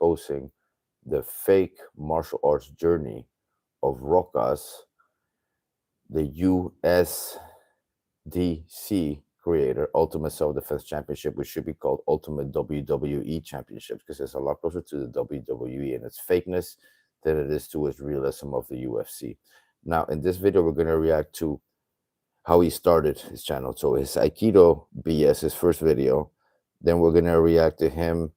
exposing the fake martial arts journey of Rokas, the USDC creator, Ultimate Self Defense Championship, which should be called Ultimate WWE Championship because it's a lot closer to the WWE and its fakeness than it is to its realism of the UFC. Now, in this video, we're going to react to how he started his channel. So his Aikido BS, his first video. Then we're going to react to him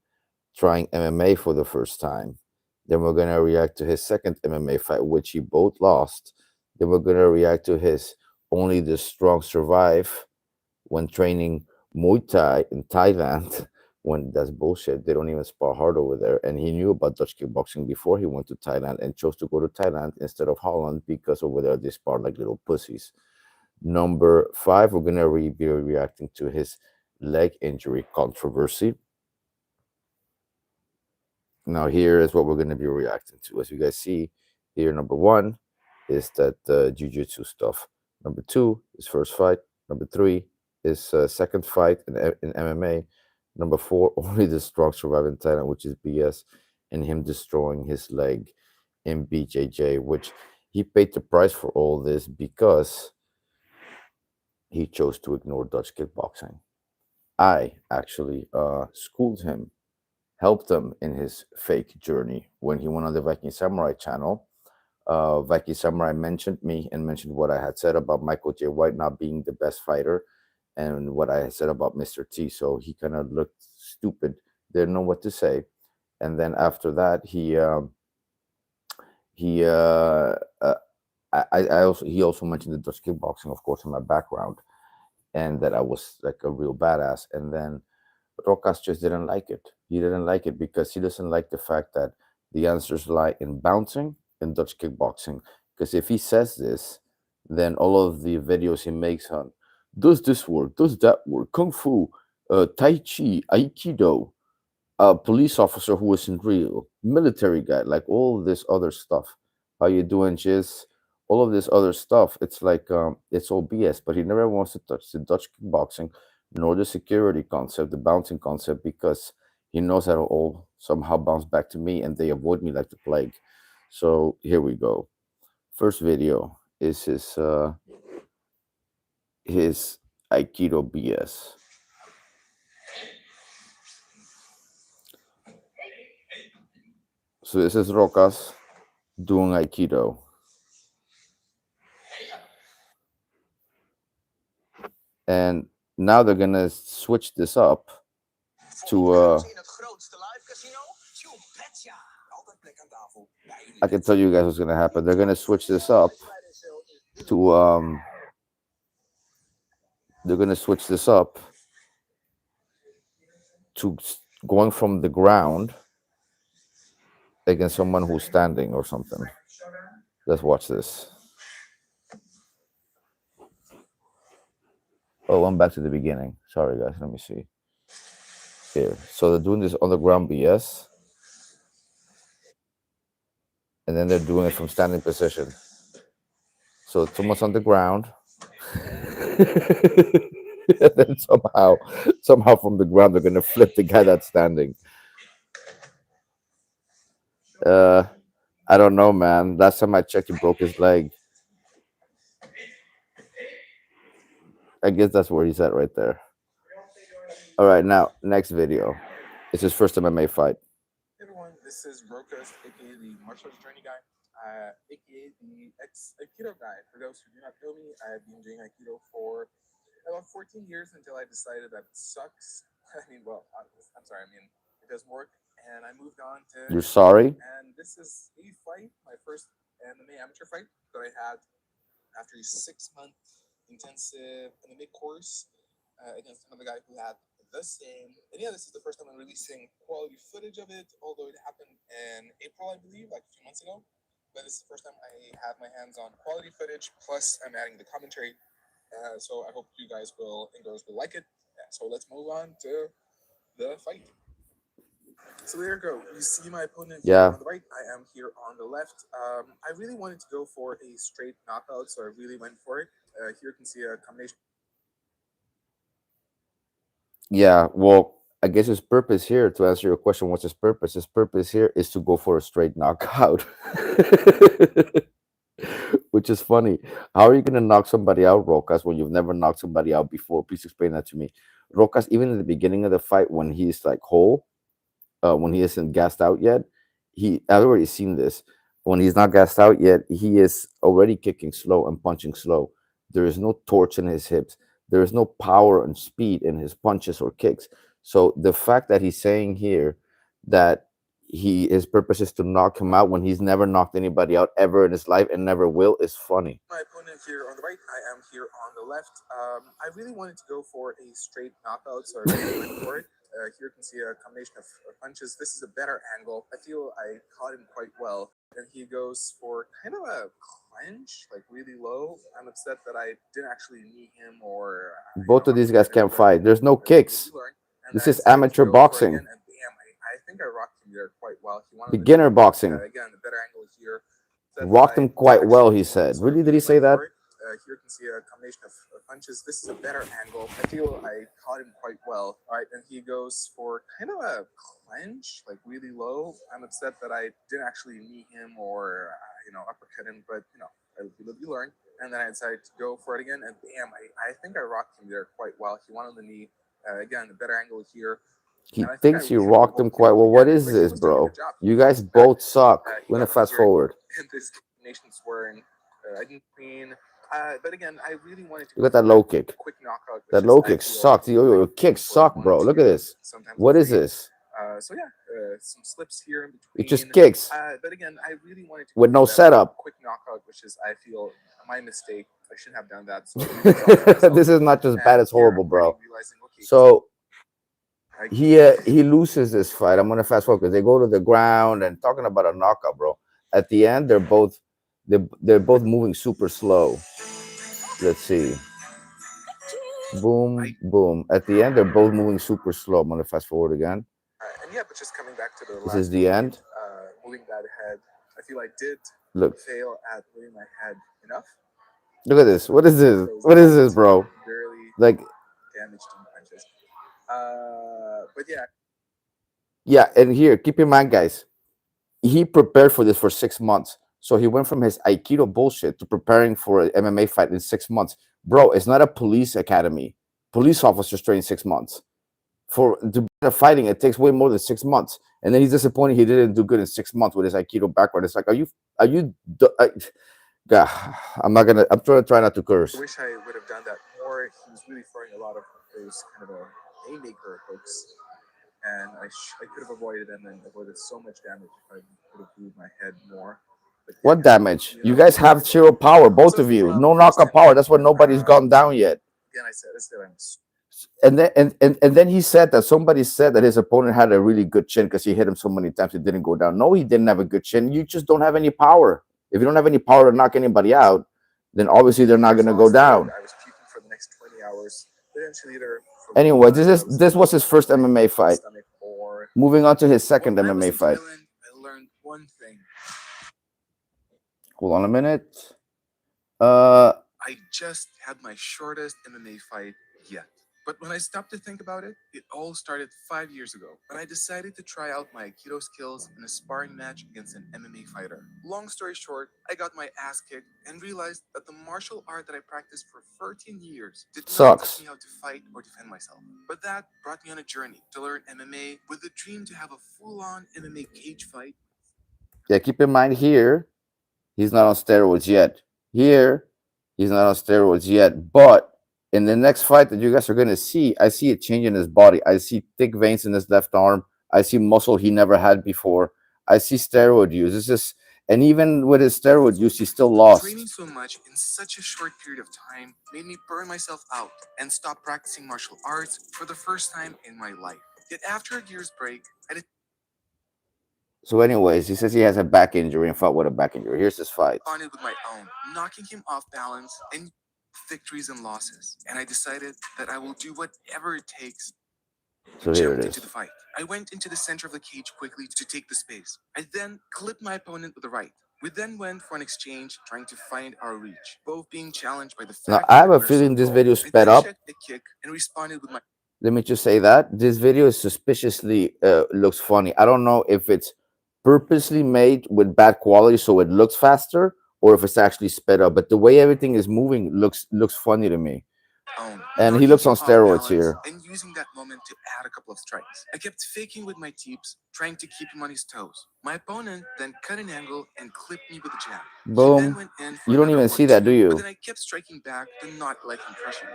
trying MMA for the first time. Then we're going to react to his second MMA fight, which he both lost. Then we're going to react to his Only the Strong Survive when training Muay Thai in Thailand. When that's bullshit. They don't even spar hard over there. And he knew about Dutch-Kickboxing before he went to Thailand and chose to go to Thailand instead of Holland because over there they spar like little pussies. Number 5, we're going to be reacting to his leg injury controversy. Now, here is what we're going to be reacting to. As you guys see here, number 1 is that jiu-jitsu stuff. Number 2 is first fight. Number 3 is second fight in MMA. Number 4, Only the Strong Survive in Thailand, which is BS, and him destroying his leg in BJJ, which he paid the price for all this because he chose to ignore Dutch kickboxing. I actually schooled him, helped him in his fake journey when he went on the Viking Samurai channel. Viking Samurai mentioned me and mentioned what I had said about Michael J. White not being the best fighter and what I had said about Mr. T. So he kind of looked stupid, didn't know what to say. And then after that, he also mentioned the Dutch kickboxing, of course, in my background, and that I was like a real badass. And then Rokas just didn't like it. He didn't like it because he doesn't like the fact that the answers lie in bouncing and Dutch kickboxing. Because if he says this, then all of the videos he makes on does this work, does that work, kung fu, tai chi, aikido, a police officer who isn't real, military guy, like all this other stuff. How you doing, Jizz? All of this other stuff. It's like it's all BS. But he never wants to touch the Dutch kickboxing, nor the security concept, the bouncing concept, because he knows that it'll all somehow bounce back to me, and they avoid me like the plague. So here we go. First video is his Aikido BS. So this is Rokas doing Aikido. And now they're gonna switch this up to I can tell you guys what's gonna happen. They're gonna switch this up to they're gonna switch this up to going from the ground against someone who's standing or something. Let's watch this. Oh, I'm back to the beginning. Sorry, guys. Let me see. Here. So they're doing this on the ground BS. And then they're doing it from standing position. So someone's on the ground. And then somehow from the ground, they're going to flip the guy that's standing. I don't know, man. Last time I checked, he broke his leg. I guess that's where he's at right there. All right, now, next video. It's his first MMA fight. Hey everyone, this is Rokas, aka the martial arts journey guy, aka the ex-Aikido guy. For those who do not know me, I've been doing Aikido for about 14 years until I decided that it sucks. I mean, well, I'm sorry, I mean, it doesn't work. And I moved on to... You're sorry? And this is a fight, my first MMA amateur fight that I had after a 6-month intensive MMA course against another guy who had the same. And yeah, this is the first time I'm releasing quality footage of it, although it happened in April, I believe, like a few months ago. But this is the first time I have my hands on quality footage, plus I'm adding the commentary. So I hope you guys and girls will like it. Yeah, so let's move on to the fight. So there you go. You see my opponent here on the right. I am here on the left. I really wanted to go for a straight knockout, so I really went for it. Here you can see a combination. Yeah, well, I guess his purpose here, to answer your question, what's his purpose? His purpose here is to go for a straight knockout. Which is funny. How are you going to knock somebody out, Rokas, when you've never knocked somebody out before? Please explain that to me. Rokas, even in the beginning of the fight, when he's like whole, when he isn't gassed out yet, I've already seen this. When he's not gassed out yet, he is already kicking slow and punching slow. There is no torch in his hips. There is no power and speed in his punches or kicks. So the fact that he's saying here that his purpose is to knock him out when he's never knocked anybody out ever in his life and never will is funny. My opponent here on the right, I am here on the left. I really wanted to go for a straight knockout, so I really went for it. Here you can see a combination of punches. This is a better angle. I feel I caught him quite well. And he goes for kind of a clench, like really low. I'm upset that I didn't actually knee him or... Both of these guys can't fight. There's no kicks. This is amateur boxing. And damn, I think I rocked him there quite well. He wanted Beginner boxing. Again, the better angle here. Rocked him quite well, he said. Really? Did he say that? Here you can see a combination of punches. This is a better angle. I feel I caught him quite well. All right, and he goes for kind of a clench, like really low. I'm upset that I didn't actually knee him or, uppercut him, but, I live, you learn. And then I decided to go for it again, and bam, I think I rocked him there quite well. He wanted the knee. Again, a better angle here. He thinks you rocked him quite well. What is this, bro? You guys both suck. We're going to fast forward. And this nation swearing. I didn't mean... but again, I really wanted to... Look at that low kick. Quick knockout. That low kick sucked. Your kicks suck, bro. Look at this. What is this? So yeah, some slips here in between. It just kicks. But again, I really wanted to... With no setup. Quick knockout, which is, I feel, my mistake. I shouldn't have done that. So this is not just bad, it's horrible, bro. So he loses this fight. I'm gonna fast forward because they go to the ground and talking about a knockout, bro. At the end, they're both moving super slow. Let's see. Boom, boom. At the end, they're both moving super slow. I'm gonna fast forward again. And yeah, but just coming back to the this is the end. Moving that head, I feel I did fail at moving my head enough. Look at this. What is this? What is this, bro? Barely like damaged in punches. But yeah. Yeah, and here, keep in mind, guys, he prepared for this for 6 months. So he went from his Aikido bullshit to preparing for an MMA fight in 6 months. Bro, it's not a police academy. Police officers train 6 months. To be fighting, it takes way more than 6 months. And then he's disappointed he didn't do good in 6 months with his Aikido background. It's like, I'm trying not to curse. I wish I would have done that more. He was really throwing a lot of those kind of a haymaker hooks. And I could have avoided them and avoided so much damage if I could have moved my head more. But what damage? You guys have zero power, both of you. No knockout power. That's why nobody's gone down yet. Again, I said I'm... And then he said that somebody said that his opponent had a really good chin because he hit him so many times it didn't go down. No, he didn't have a good chin. You just don't have any power. If you don't have any power to knock anybody out, then obviously they're not going to go down. I was puking for the next 20 hours. Anyway, this was his first MMA fight. Moving on to his second MMA fight. I learned one thing. Hold on a minute. I just had my shortest MMA fight yet. But when I stopped to think about it, it all started 5 years ago, when I decided to try out my Aikido skills in a sparring match against an MMA fighter. Long story short, I got my ass kicked and realized that the martial art that I practiced for 13 years did not teach me how to fight or defend myself. But that brought me on a journey to learn MMA with a dream to have a full-on MMA cage fight. Yeah, keep in mind here, he's not on steroids yet. Here, he's not on steroids yet, but in the next fight that you guys are going to see, I see a change in his body. I see thick veins in his left arm. I see muscle he never had before. I see steroid use. And even with his steroid use, he still lost. Training so much in such a short period of time made me burn myself out and stop practicing martial arts for the first time in my life. Yet after a year's break, I did... So anyways, he says he has a back injury and fought with a back injury. Here's his fight. On it with my own, knocking him off balance and victories and losses, and I decided that I will do whatever it takes. So here it is. Into the fight. I went into the center of the cage quickly to take the space. I then clipped my opponent with the right. We then went for an exchange, trying to find our reach, both being challenged by the fact now I have a feeling this video sped up. A kick and responded with my... Let me just say that this video is suspiciously looks funny. I don't know if it's purposely made with bad quality so it looks faster, or if it's actually sped up. But the way everything is moving looks funny to me. And he looks on steroids here. And using that moment to add a couple of strikes. I kept faking with my teeps, trying to keep him on his toes. My opponent then cut an angle and clipped me with a jab. Boom. He then went in for You don't another even see that, do 1-2, you? But then I kept striking back to not let him pressure me.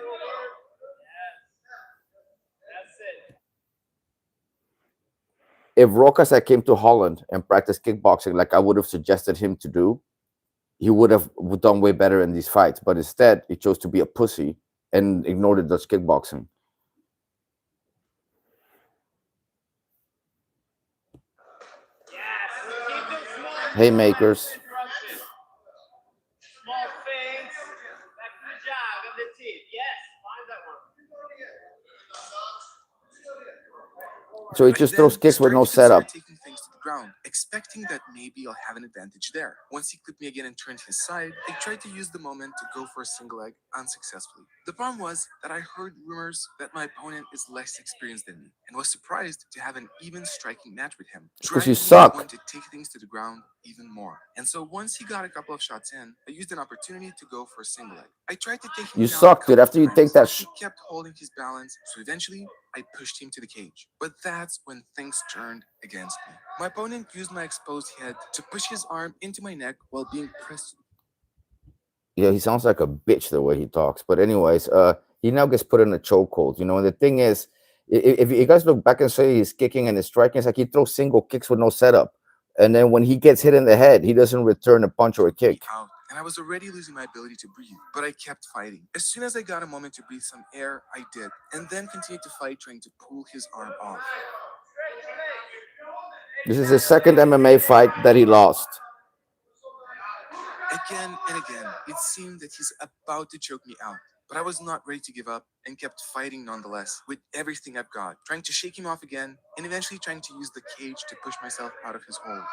If Rokas had came to Holland and practiced kickboxing like I would have suggested him to do, he would have done way better in these fights. But instead, he chose to be a pussy and ignore the Dutch kickboxing. Haymakers. Small feints. Back to the jab of the teeth. Yes, find that one. So he just throws kicks with no setup. Taking things to the ground, expecting that maybe I'll have an advantage there. Once he clipped me again and turned his side, I tried to use the moment to go for a single leg unsuccessfully. The problem was that I heard rumors that my opponent is less experienced than me and was surprised to have an even striking match with him. Because you suck. I wanted to take things to the ground even more. And so once he got a couple of shots in, I used an opportunity to go for a single leg. I tried to take him You down suck, dude. After you take that he kept holding his balance, so eventually I pushed him to the cage. But that's when things turned against me. My opponent used my exposed head to push his arm into my neck while being pressed. Yeah, he sounds like a bitch the way he talks. But anyways, he now gets put in a chokehold. You know, and the thing is, if you guys look back and say he's kicking and his striking, it's like he throws single kicks with no setup. And then when he gets hit in the head, he doesn't return a punch or a kick. And I was already losing my ability to breathe, but I kept fighting. As soon as I got a moment to breathe some air, I did, and then continued to fight, trying to pull his arm off. This is his second MMA fight that he lost. Again and again, it seemed that he's about to choke me out. But I was not ready to give up and kept fighting nonetheless with everything I've got, trying to shake him off again and eventually trying to use the cage to push myself out of his hold.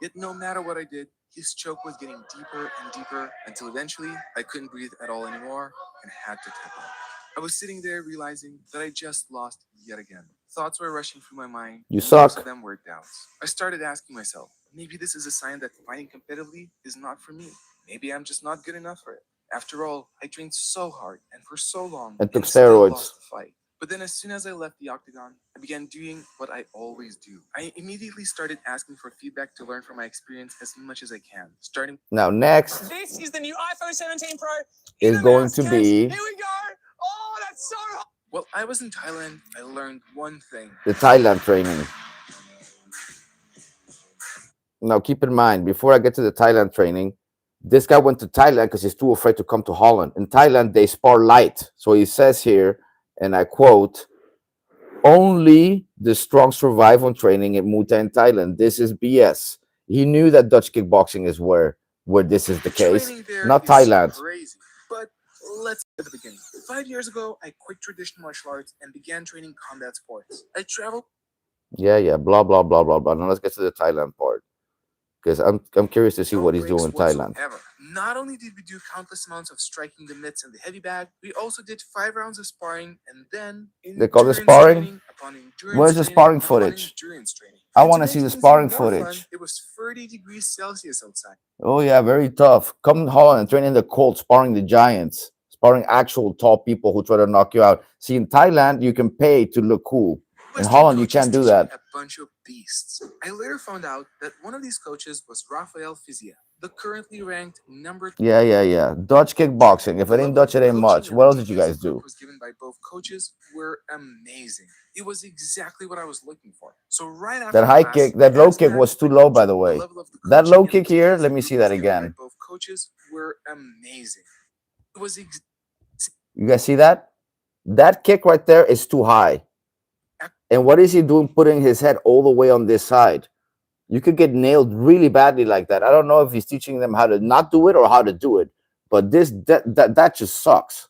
Yet no matter what I did, his choke was getting deeper and deeper until eventually I couldn't breathe at all anymore and had to tap out. I was sitting there realizing that I just lost yet again. Thoughts were rushing through my mind. You suck. Most of them were doubts. I started asking myself, maybe this is a sign that fighting competitively is not for me. Maybe I'm just not good enough for it. After all, I trained so hard and for so long and took still steroids. lost the fight. But then as soon as I left the octagon, I began doing what I always do. I immediately started asking for feedback to learn from my experience as much as I can. Starting now, next, This is the new iPhone 17 Pro. is going to be Here we go. Oh, that's so hot. While I was in Thailand, I learned one thing. the Thailand training. Now, keep in mind, before I get to the Thailand training, this guy went to Thailand because he's too afraid to come to Holland. In Thailand, they spar light. So he says here, and I quote, only the strong survive on training at Muay Thai in Thailand. This is BS. He knew that Dutch kickboxing is where this is the case, not Thailand. Crazy. But let's get to the beginning. 5 years ago, I quit traditional martial arts and began training combat sports. I traveled. Yeah, blah, blah, blah, blah, blah. Now let's get to the Thailand part. Because I'm curious to see what he's doing in Thailand. Not only did we do countless amounts of striking the mitts and the heavy bag, we also did 5 rounds of sparring, and then they call it sparring. Where's the sparring footage? I want to see the sparring footage. It was 30 degrees Celsius outside. Oh yeah, very tough. Come to Holland and train in the cold, sparring the giants, sparring actual tall people who try to knock you out. See, in Thailand, you can pay to look cool. In Holland, you can't do that. A bunch of beasts. I later found out that one of these coaches was Rafael Fizia, the currently ranked number. Yeah. Dutch kickboxing. If it ain't Dutch, it ain't much. What else did you guys do? Was given by both coaches were amazing. It was exactly what I was looking for. So right after that high kick, that low kick was too low, by the way. That low kick here, let me see that again. Both coaches were amazing. It was. You guys see that? That kick right there is too high. And what is he doing putting his head all the way on this side? You could get nailed really badly like that. I don't know if he's teaching them how to not do it or how to do it. But that just sucks.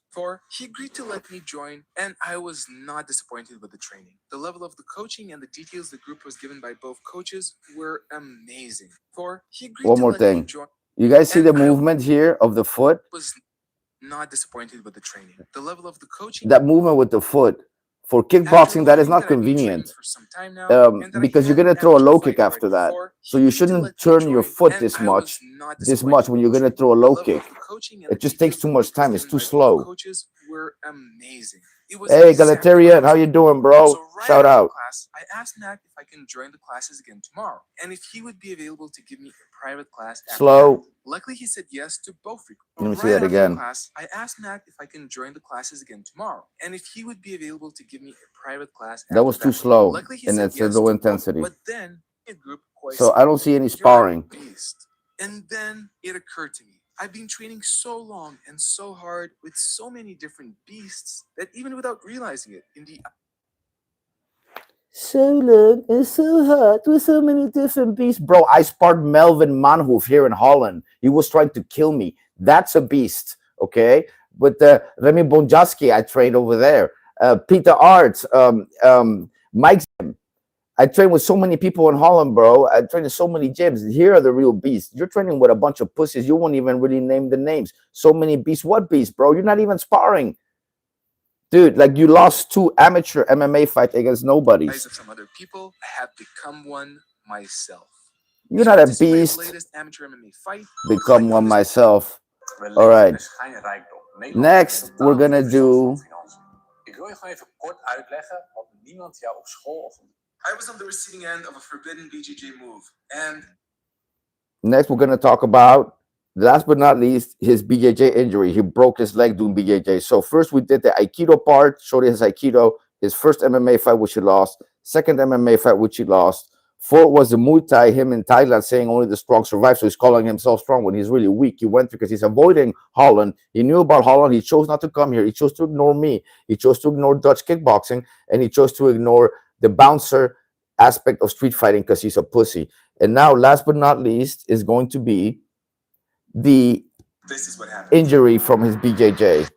He agreed to let me join, and I was not disappointed with the training. The level of the coaching and the details the group was given by both coaches were amazing. He agreed One to more let thing. me join. You guys see the movement here of the foot? Was not disappointed with the training. The level of the coaching. That movement with the foot For After kickboxing, that is learning not that I've been training convenient for some time now, and that I because you're had gonna an throw a amateur low fight kick right after that. before, So he you agreed to shouldn't let me turn your join, foot and this I was much, not this disappointed much when you're gonna coaching. throw a The low level kick. of the coaching and It the just takes too capability much that was time. It's given too by both slow. coaches were amazing. It was Hey, exactly what I Galatarian, was how you looking doing, for. bro? So right Shout after out. class, I asked Mac if I can join the classes again tomorrow, and if he would be available to give me a private class after that. Slow. Luckily, he said yes to both requests. Let me see Right that after again. class, I asked Mac if I can join the classes again tomorrow, and if he would be available to give me a private class That after was too that. slow, Luckily, he and said it's yes low to both. intensity. But then a group So I don't see any "You're a sparring. beast." And then it occurred to me. I've been training so long and so hard with so many different beasts that even without realizing it, in the So long and so hot with so many different beasts. Bro, I sparred Melvin Manhoef here in Holland. He was trying to kill me. That's a beast, okay? But Remy Bonjaski, I trained over there. Peter Arts, Mike. I train with so many people in Holland, bro. I train in so many gyms. Here are the real beasts. You're training with a bunch of pussies. You won't even really name the names. So many beasts. What beasts, bro? You're not even sparring. Dude, like you lost 2 amateur MMA fights against eyes nobodies. of some other people, I have become one myself. You're If not you a want to see my beast. latest amateur MMA fight, Become click one on this. myself. All right. Next, we're gonna do. Ik wil je gewoon even kort uitleggen wat niemand jou op school of I was on the receiving end of a forbidden BJJ move, and Next, we're gonna talk about. Last but not least, his BJJ injury. He broke his leg doing BJJ. So first, we did the Aikido part. Showed his Aikido. His first MMA fight, which he lost. Second MMA fight, which he lost. Fourth was the Muay Thai. Him in Thailand saying only the strong survive. So he's calling himself strong when he's really weak. He went because he's avoiding Holland. He knew about Holland. He chose not to come here. He chose to ignore me. He chose to ignore Dutch kickboxing, and he chose to ignore the bouncer aspect of street fighting because he's a pussy. And now, last but not least, is going to be the this is what happened. injury from his BJJ.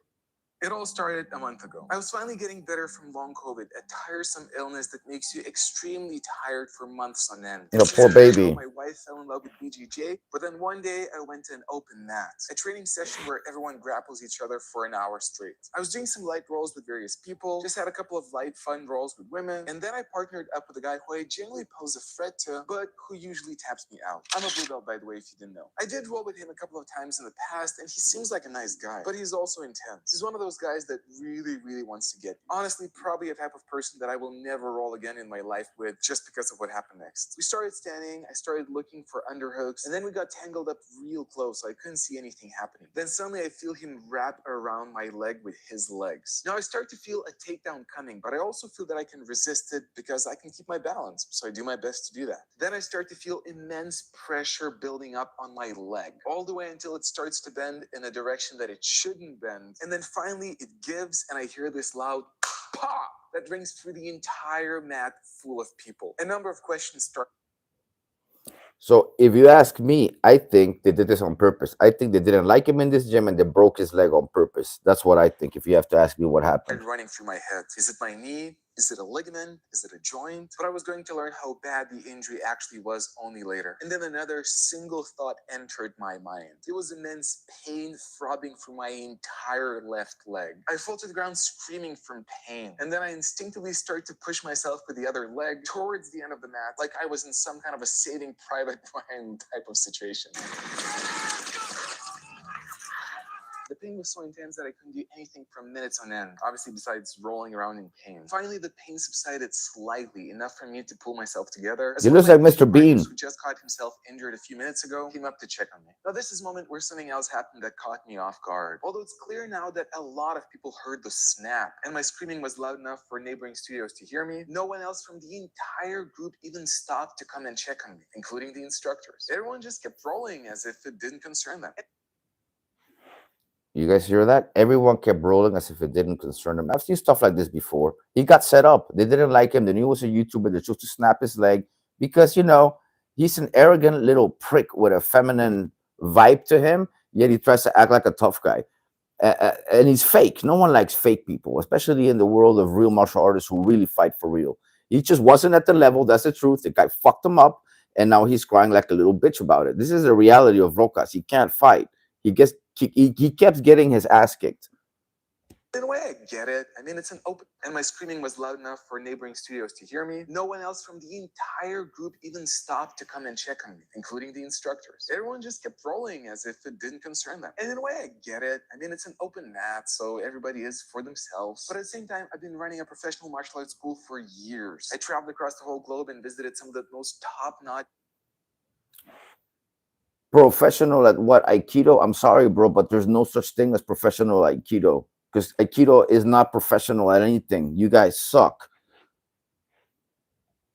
It all started a month ago. I was finally getting better from long COVID, a tiresome illness that makes you extremely tired for months on end. You know, poor baby. My wife fell in love with BJJ, but then one day I went to an open mat, a training session where everyone grapples each other for an hour straight. I was doing some light rolls with various people, just had a couple of light fun rolls with women, and then I partnered up with a guy who I generally pose a threat to, but who usually taps me out. I'm a blue belt, by the way, if you didn't know. I did roll with him a couple of times in the past, and he seems like a nice guy, but he's also intense. He's one of those guys that really wants to get me. Honestly, probably a type of person that I will never roll again in my life with just because of what happened next. We started standing, I started looking for underhooks, and then we got tangled up real close, so I couldn't see anything happening. Then suddenly I feel him wrap around my leg with his legs. Now I start to feel a takedown coming, but I also feel that I can resist it because I can keep my balance, so I do my best to do that. Then I start to feel immense pressure building up on my leg, all the way until it starts to bend in a direction that it shouldn't bend, and then finally it gives, and I hear this loud pop that rings through the entire mat full of people. A number of questions start. So if you ask me, I think they did this on purpose. I think they didn't like him in this gym and they broke his leg on purpose. That's what I think. If you have to ask me what happened. Running through my head. Is it my knee? Is it a ligament? Is it a joint? But I was going to learn how bad the injury actually was only later. And then another single thought entered my mind. It was immense pain throbbing through my entire left leg. I fall to the ground screaming from pain. And then I instinctively start to push myself with the other leg towards the end of the mat, like I was in some kind of a Saving Private Ryan type of situation. The pain was so intense that I couldn't do anything for minutes on end, obviously besides rolling around in pain. Finally, the pain subsided slightly, enough for me to pull myself together. You look like Mr. Bean. Who just caught himself injured a few minutes ago, came up to check on me. Now, this is a moment where something else happened that caught me off guard. Although it's clear now that a lot of people heard the snap, and my screaming was loud enough for neighboring studios to hear me, no one else from the entire group even stopped to come and check on me, including the instructors. Everyone just kept rolling as if it didn't concern them. You guys hear that? Everyone kept rolling as if it didn't concern them. I've seen stuff like this before. He got set up. They didn't like him. They knew he was a YouTuber. They chose to snap his leg because, you know, he's an arrogant little prick with a feminine vibe to him, yet he tries to act like a tough guy. And he's fake. No one likes fake people, especially in the world of real martial artists who really fight for real. He just wasn't at the level. That's the truth. The guy fucked him up, and now he's crying like a little bitch about it. This is the reality of Rokas. He can't fight. He kept getting his ass kicked. In a way, I get it. I mean, it's an open, and my screaming was loud enough for neighboring studios to hear me. No one else from the entire group even stopped to come and check on me, including the instructors. Everyone just kept rolling as if it didn't concern them. And in a way, I get it. I mean, it's an open mat, so everybody is for themselves. But at the same time, I've been running a professional martial arts school for years. I traveled across the whole globe and visited some of the most top-notch. Professional at what? Aikido? I'm sorry, bro, but there's no such thing as professional Aikido, because Aikido is not professional at anything. You guys suck.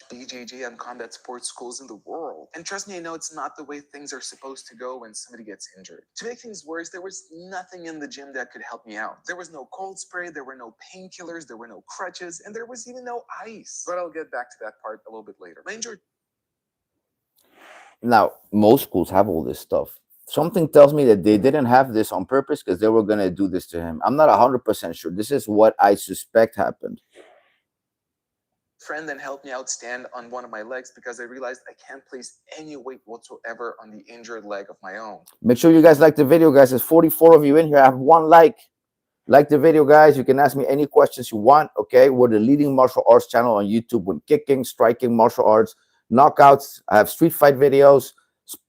BJJ and combat sports schools in the world. And trust me, I know it's not the way things are supposed to go when somebody gets injured. To make things worse, there was nothing in the gym that could help me out. There was no cold spray, there were no painkillers, there were no crutches, and there was even no ice. But I'll get back to that part a little bit later. My injured. Now, most schools have all this stuff. Something tells me that they didn't have this on purpose because they were going to do this to him. I'm not 100% sure. This is what I suspect happened. Friend then helped me out stand on one of my legs because I realized I can't place any weight whatsoever on the injured leg of my own. Make sure you guys like the video, guys. There's 44 of you in here. I have one like. Like the video, guys. You can ask me any questions you want, okay? We're the leading martial arts channel on YouTube with kicking, striking, martial arts, knockouts. I have street fight videos,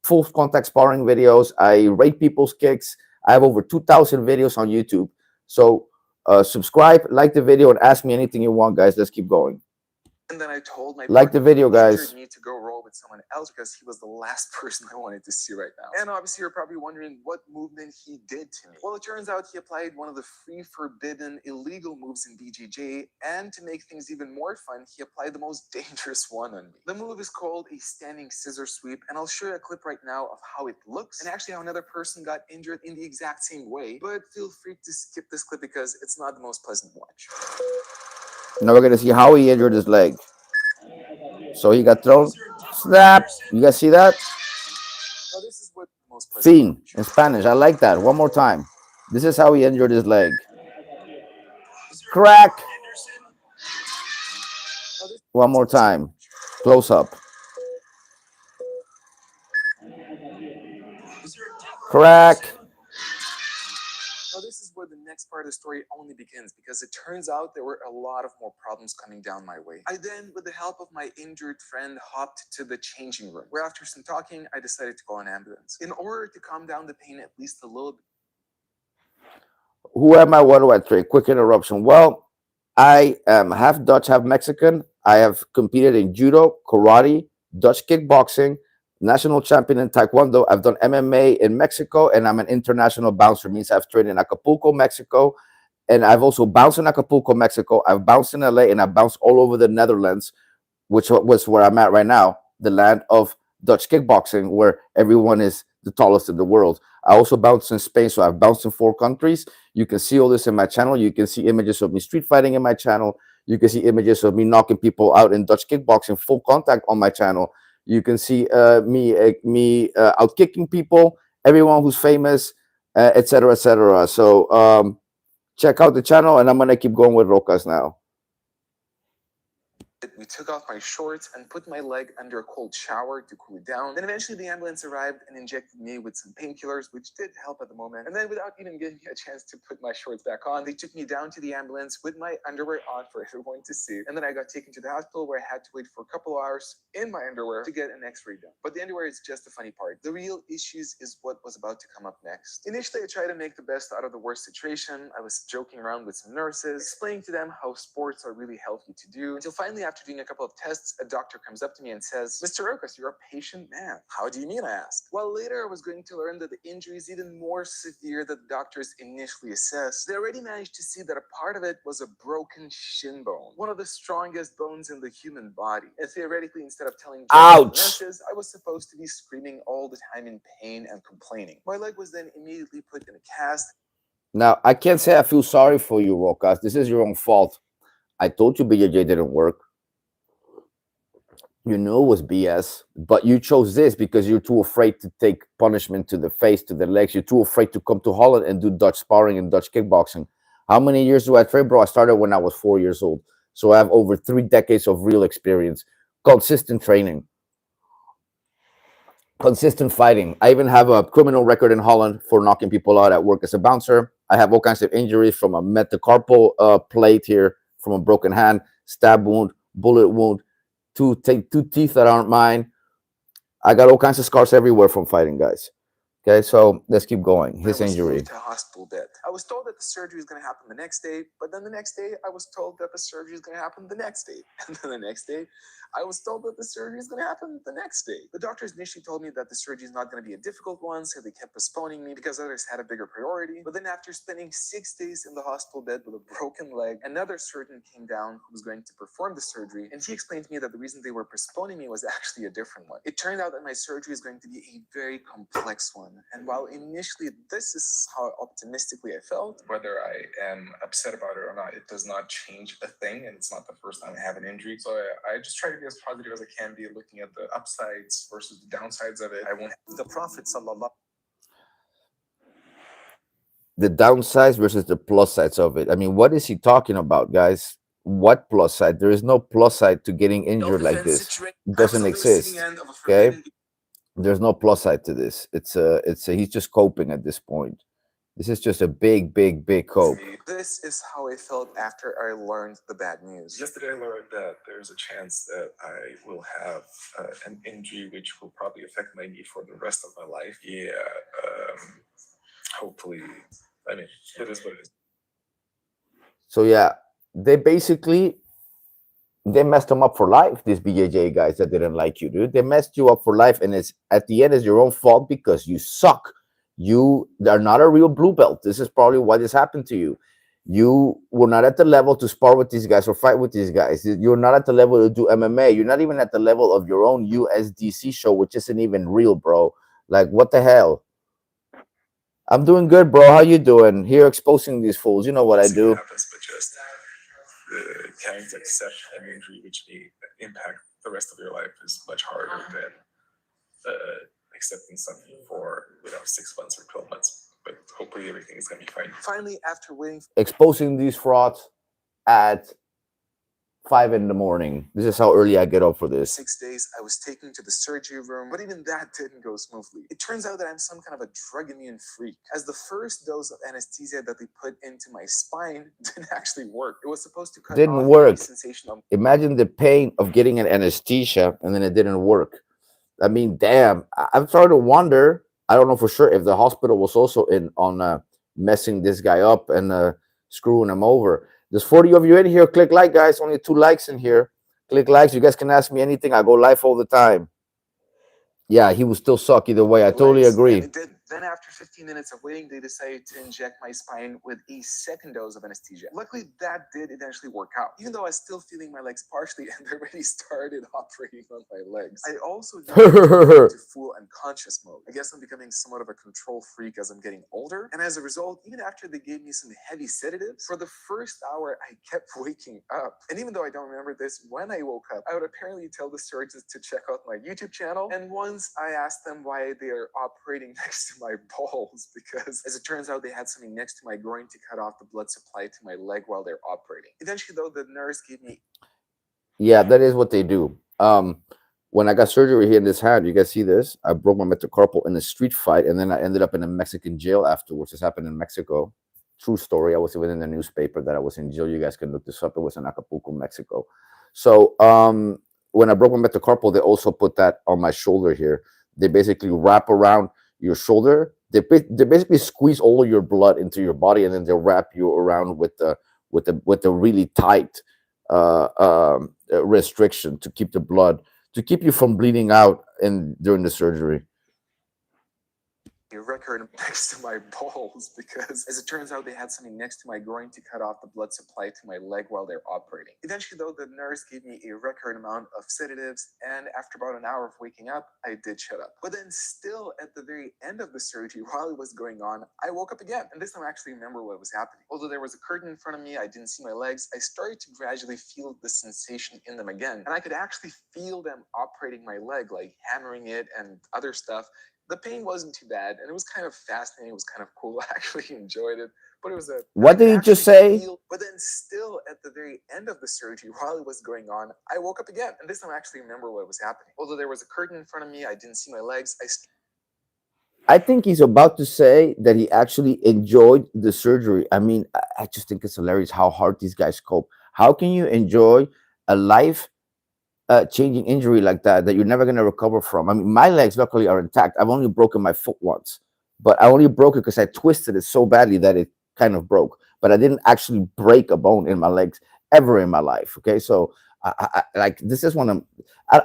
full contact sparring videos. I rate people's kicks. I have over 2,000 videos on YouTube. So subscribe, like the video, and ask me anything you want, guys. Let's keep going. And then I told my like the video, guys. Me to go roll with someone else because he was the last person I wanted to see right now. And obviously, you're probably wondering what movement he did to me. Well, it turns out he applied one of the free, forbidden, illegal moves in BJJ, and to make things even more fun, he applied the most dangerous one on me. The move is called a standing scissor sweep, and I'll show you a clip right now of how it looks and actually how another person got injured in the exact same way. But feel free to skip this clip because it's not the most pleasant watch. Now we're going to see how he injured his leg. So he got thrown. Snap. You guys see that? Now this is what most Fin in Spanish. I like that. One more time. This is how he injured his leg. Crack. One more time. Close up. Crack. Now this is where the next part of the story only begins because it turns out there were a lot of more problems coming down my way. I then, with the help of my injured friend, hopped to the changing room, where after some talking, I decided to call an ambulance. In order to calm down the pain at least a little bit. Who am I? What do I train? Quick interruption. Well, I am half Dutch, half Mexican. I have competed in judo, karate, Dutch kickboxing, national champion in taekwondo. I've done MMA in Mexico, and I'm an international bouncer. Means I've trained in Acapulco, Mexico, and I've also bounced in Acapulco, Mexico. I've bounced in LA, and I've bounced all over the Netherlands, which was where I'm at right now, the land of Dutch kickboxing, where everyone is the tallest in the world. I also bounced in Spain, so I've bounced in 4 countries. You can see all this in my channel. You can see images of me street fighting in my channel. You can see images of me knocking people out in Dutch kickboxing, full contact on my channel. You can see me out kicking people, everyone who's famous, etc., etc. So check out the channel, and I'm gonna keep going with Rokas now. We took off my shorts and put my leg under a cold shower to cool it down. Then eventually the ambulance arrived and injected me with some painkillers, which did help at the moment. And then without even giving me a chance to put my shorts back on, they took me down to the ambulance with my underwear on for everyone to see. And then I got taken to the hospital where I had to wait for a couple of hours in my underwear to get an x-ray done. But the underwear is just the funny part. The real issues is what was about to come up next. Initially, I tried to make the best out of the worst situation. I was joking around with some nurses, explaining to them how sports are really healthy to do, until finally, after doing a couple of tests, a doctor comes up to me and says, "Mr. Rokas, you're a patient man." "How do you mean?" I asked. Well, later I was going to learn that the injury is even more severe than the doctors initially assessed. They already managed to see that a part of it was a broken shin bone, one of the strongest bones in the human body. And theoretically, instead of telling nurses, I was supposed to be screaming all the time in pain and complaining. My leg was then immediately put in a cast. Now, I can't say I feel sorry for you, Rokas. This is your own fault. I told you BJJ didn't work. You know it was BS, but you chose this because you're too afraid to take punishment to the face, to the legs. You're too afraid to come to Holland and do Dutch sparring and Dutch kickboxing. How many years do I train, bro? I started when I was 4 years old. So I have over 3 decades of real experience, consistent training. consistent fighting. I even have a criminal record in Holland for knocking people out at work as a bouncer. I have all kinds of injuries from a metacarpal plate here, from a broken hand, stab wound, bullet wound, two teeth that aren't mine. I got all kinds of scars everywhere from fighting, guys. Okay, so let's keep going. His I was injury. moved to a hospital bed. I was told that the surgery was going to happen the next day, but then the next day I was told that the surgery is going to happen the next day. And then the next day I was told that the surgery is going to happen the next day. The doctors initially told me that the surgery is not going to be a difficult one, so they kept postponing me because others had a bigger priority. But then after spending 6 days in the hospital bed with a broken leg, another surgeon came down who was going to perform the surgery, and he explained to me that the reason they were postponing me was actually a different one. It turned out that my surgery is going to be a very complex one, and while initially this is how optimistically I felt, whether I am upset about it or not, it does not change a thing, and it's not the first time I have an injury. So I just try to be as positive as I can be, looking at the upsides versus the downsides of it. I won't. The Prophet sallallahu The downsides versus the plus sides of it. I mean, what is he talking about, guys? What plus side? There is no plus side to getting injured like this. It doesn't exist. Okay, there's no plus side to this. It's a he's just coping at this point. This is just a big cope. this is how I felt after I learned the bad news. Yesterday I learned that there's a chance that I will have an injury which will probably affect my knee for the rest of my life. Yeah, hopefully. I mean, it is what it is. So yeah, they messed them up for life. These BJJ guys that didn't like you, dude. They messed you up for life, and it's at the end is your own fault because you suck. You are not a real blue belt. This is probably why this happened to you. You were not at the level to spar with these guys or fight with these guys. You're not at the level to do MMA. You're not even at the level of your own USDC show, which isn't even real, bro. Like, what the hell? I'm doing good, bro. How you doing? Here exposing these fools. You know what I See do. what happens, but just having to accept an injury which may impact the rest of your life is much harder than accepting something for 6 months or 12 months. But hopefully everything is gonna be fine. Finally, after waiting Exposing these frauds at 5 in the morning. This is how early I get up for this. 6 days, I was taken to the surgery room, but even that didn't go smoothly. It turns out that I'm some kind of a drug immune freak, as the first dose of anesthesia that they put into my spine didn't actually work. It was supposed to cut Didn't off work. the sensation of Imagine the pain of getting an anesthesia and then it didn't work. I mean, damn. I'm starting to wonder. I don't know for sure if the hospital was also in on messing this guy up and screwing him over. There's 40 of you in here. Click like, guys. Only 2 likes in here. Click likes. You guys can ask me anything. I go live all the time. Yeah, he would still suck either way. I totally legs, agree. and it did. Then after 15 minutes of waiting, they decided to inject my spine with a second dose of anesthesia. Luckily, that did eventually work out, even though I was still feeling my legs partially and they already started operating on my legs. I also did to full unconscious mode. I guess I'm becoming somewhat of a control freak as I'm getting older. And as a result, even after they gave me some heavy sedatives, for the first hour, I kept waking up. And even though I don't remember this, when I woke up, I would apparently tell the surgeons to check out my YouTube channel. And once I asked them why they are operating next to my balls, because as it turns out, they had something next to my groin to cut off the blood supply to my leg while they're operating. Eventually, though, the nurse gave me... Yeah, that is what they do. When I got surgery here in this hand, you guys see this? I broke my metacarpal in a street fight, and then I ended up in a Mexican jail afterwards. This happened in Mexico. True story. I was even in the newspaper that I was in jail. You guys can look this up. It was in Acapulco, Mexico. So when I broke my metacarpal, they also put that on my shoulder here. They basically wrap around your shoulder. They basically squeeze all of your blood into your body, and then they'll wrap you around with the really tight restriction to keep the blood, to keep you from bleeding out during the surgery. A record next to my balls, because as it turns out, they had something next to my groin to cut off the blood supply to my leg while they're operating. Eventually, though, the nurse gave me a record amount of sedatives, and after about an hour of waking up, I did shut up. But then still, at the very end of the surgery, while it was going on, I woke up again, and this time I actually remember what was happening. Although there was a curtain in front of me, I didn't see my legs, I started to gradually feel the sensation in them again, and I could actually feel them operating my leg, like hammering it and other stuff. The pain wasn't too bad, and it was kind of fascinating. It was kind of cool. I actually enjoyed it, but it was a. What did he just say? But then, still at the very end of the surgery, while it was going on, I woke up again, and this time I actually remember what was happening. Although there was a curtain in front of me, I didn't see my legs. I think he's about to say that he actually enjoyed the surgery. I mean, I just think it's hilarious how hard these guys cope. How can you enjoy a life changing injury like that you're never going to recover from? I mean, my legs luckily are intact. I've only broken my foot once, but I only broke it because I twisted it so badly that it kind of broke. But I didn't actually break a bone in my legs ever in my life. Okay, so I like, this is one of,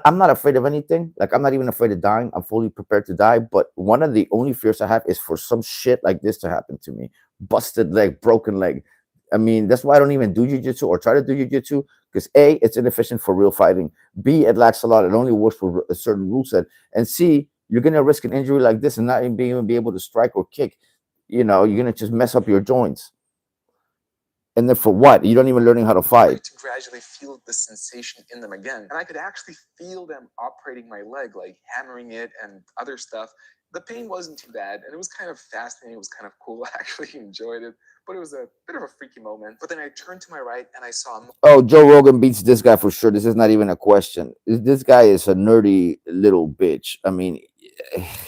I'm not afraid of anything. Like, I'm not even afraid of dying. I'm fully prepared to die. But one of the only fears I have is for some shit like this to happen to me. Busted leg, broken leg. I mean, that's why I don't even do jiu-jitsu or try to do jiu-jitsu, because A, it's inefficient for real fighting. B, it lacks a lot. It only works for a certain rule set. And C, you're going to risk an injury like this and not even be able to strike or kick. You know, you're going to just mess up your joints. And then for what? You don't even learning how to fight. To gradually feel the sensation in them again. And I could actually feel them operating my leg, like hammering it and other stuff. The pain wasn't too bad, and it was kind of fascinating. It was kind of cool. I actually enjoyed it, but it was a bit of a freaky moment. But then I turned to my right, and I saw... Oh, Joe Rogan beats this guy for sure. This is not even a question. This guy is a nerdy little bitch. I mean,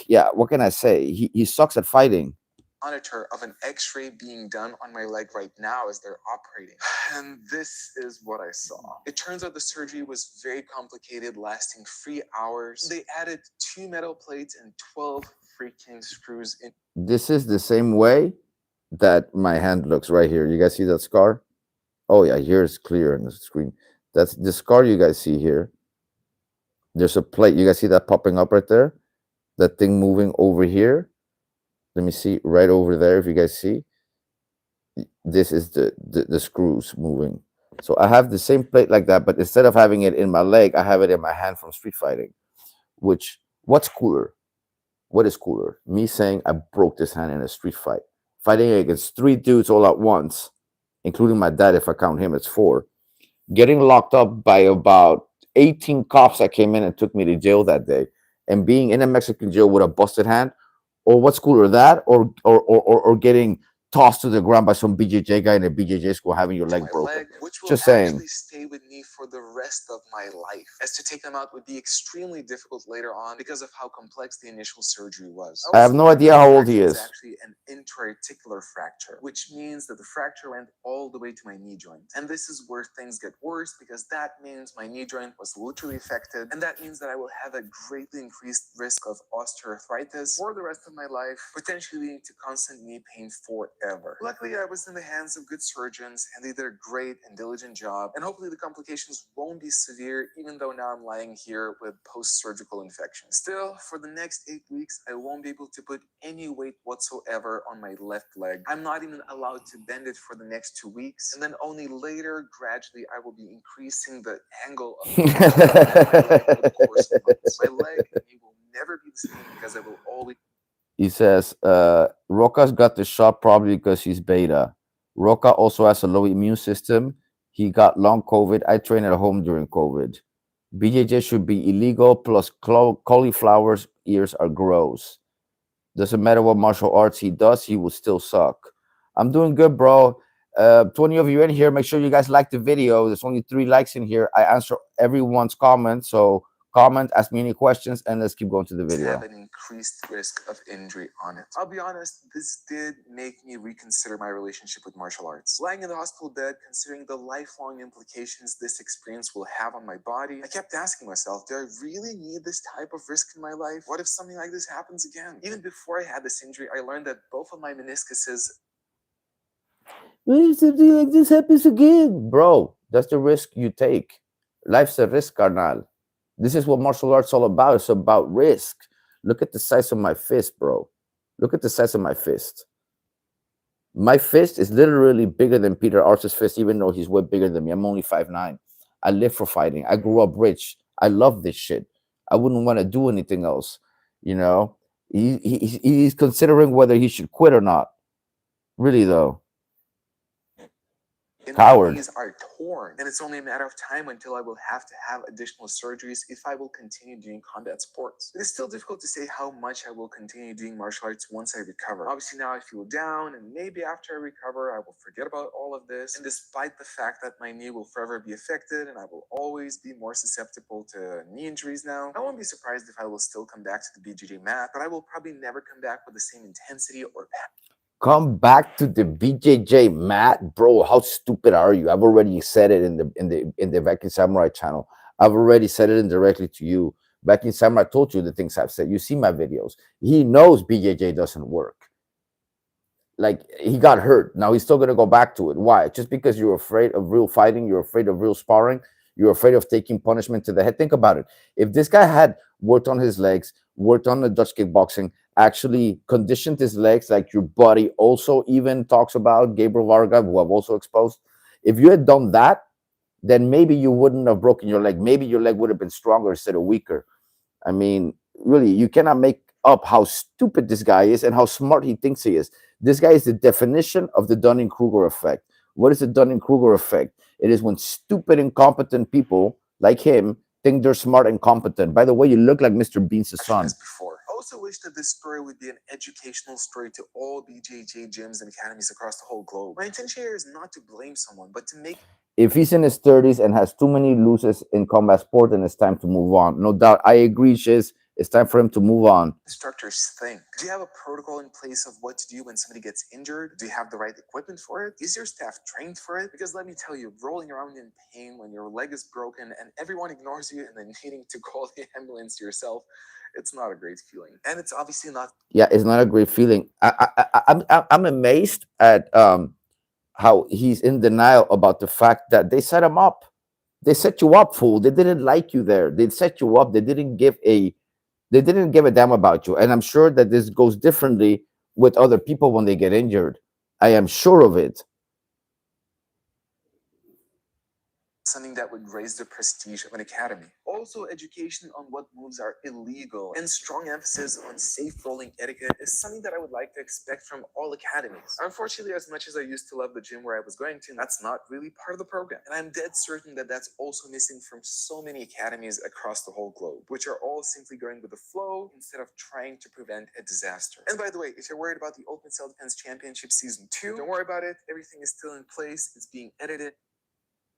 yeah, what can I say? He sucks at fighting. Monitor of an x-ray being done on my leg right now as they're operating. And this is what I saw. It turns out the surgery was very complicated, lasting 3 hours. They added 2 metal plates and 12 freaking screws in. This is the same way that my hand looks right here. You guys see that scar? Oh yeah, here it's clear on the screen. That's the scar you guys see here. There's a plate. You guys see that popping up right there? That thing moving over here. Let me see right over there. If you guys see, this is the screws moving. So I have the same plate like that, but instead of having it in my leg, I have it in my hand from street fighting. Which, what's cooler? What is cooler? Me saying I broke this hand in a street fight, fighting against 3 dudes all at once, including my dad. If I count him, it's 4. Getting locked up by about 18 cops that came in and took me to jail that day, and being in a Mexican jail with a busted hand. Or what's cooler, that or getting tossed to the ground by some BJJ guy in a BJJ school having your leg broken? Which will Just saying. actually stay with me for the rest of my life. As to take them out would be extremely difficult later on because of how complex the initial surgery was. I have no idea how old he is. Actually an interarticular fracture, which means that the fracture went all the way to my knee joint. And this is where things get worse, because that means my knee joint was literally affected, and that means that I will have a greatly increased risk of osteoarthritis for the rest of my life, potentially leading to constant knee pain forever. Luckily, I was in the hands of good surgeons, and they did a great and diligent job, and hopefully the complications won't be severe, even though now I'm lying here with post-surgical infection. Still, for the next 8 weeks, I won't be able to put any weight whatsoever on my left leg. I'm not even allowed to bend it for the next 2 weeks, and then only later, gradually, I will be increasing the angle of my leg over the course of months. My leg and knee will never be the same, because I will always... He says, Rokas got the shot probably because he's beta. Roka also has a low immune system. He got long COVID. I trained at home during COVID. BJJ should be illegal, plus cauliflower's ears are gross. Doesn't matter what martial arts he does, he will still suck. I'm doing good, bro. 20 of you in here, make sure you guys like the video. There's only 3 likes in here. I answer everyone's comments, so comment, ask me any questions, and let's keep going to the video. Have an increased risk of injury on it. I'll be honest, this did make me reconsider my relationship with martial arts. Lying in the hospital bed, considering the lifelong implications this experience will have on my body, I kept asking myself, do I really need this type of risk in my life? What if something like this happens again? Even before I had this injury, I learned that both of my meniscuses... What if something like this happens again? Bro, that's the risk you take. Life's a risk, carnal. This is what martial arts is all about. It's about risk. Look at the size of my fist, bro. Look at the size of my fist. My fist is literally bigger than Peter Arce's fist, even though he's way bigger than me. I'm only 5'9". I live for fighting. I grew up rich. I love this shit. I wouldn't want to do anything else. You know, he's considering whether he should quit or not. Really, though. and Coward. my knees are torn. And it's only a matter of time until I will have to have additional surgeries if I will continue doing combat sports. It is still difficult to say how much I will continue doing martial arts once I recover. Obviously now I feel down, and maybe after I recover I will forget about all of this. And despite the fact that my knee will forever be affected and I will always be more susceptible to knee injuries now, I won't be surprised if I will still come back to the BJJ mat, but I will probably never come back with the same intensity or passion. Come back to the BJJ mat, bro. How stupid are you? I've already said it in the Viking Samurai channel. I've already said it indirectly to you. Viking Samurai told you the things I've said. You see my videos. He knows BJJ doesn't work. Like, he got hurt. Now he's still gonna go back to it. Why? Just because you're afraid of real fighting, you're afraid of real sparring, you're afraid of taking punishment to the head. Think about it. If this guy had worked on his legs, worked on the Dutch kickboxing, actually conditioned his legs, like your buddy also even talks about, Gabriel Varga, who I've also exposed. If you had done that, then maybe you wouldn't have broken your leg. Maybe your leg would have been stronger instead of weaker. I mean, really, you cannot make up how stupid this guy is and how smart he thinks he is. This guy is the definition of the Dunning-Kruger effect. What is the Dunning-Kruger effect? It is when stupid, incompetent people like him think they're smart and competent. By the way, you look like Mr. Bean's son. As before. I also wish that this story would be an educational story to all BJJ gyms and academies across the whole globe. My intention here is not to blame someone, but to make... If he's in his 30s and has too many losses in combat sport, then it's time to move on. No doubt. I agree, Shiz. It's time for him to move on. Instructors think. Do you have a protocol in place of what to do when somebody gets injured? Do you have the right equipment for it? Is your staff trained for it? Because let me tell you, rolling around in pain when your leg is broken and everyone ignores you and then needing to call the ambulance yourself, it's not a great feeling. And it's obviously not... Yeah, it's not a great feeling. I'm amazed at how he's in denial about the fact that they set him up. They set you up, fool. They didn't like you there. They set you up. They didn't give a damn about you. And I'm sure that this goes differently with other people when they get injured. I am sure of it. Something that would raise the prestige of an academy. Also, education on what moves are illegal and strong emphasis on safe rolling etiquette is something that I would like to expect from all academies. Unfortunately, as much as I used to love the gym where I was going to, that's not really part of the program. And I'm dead certain that that's also missing from so many academies across the whole globe, which are all simply going with the flow instead of trying to prevent a disaster. And by the way, if you're worried about the Ultimate Self-Defense Championship Season 2, don't worry about it. Everything is still in place. It's being edited.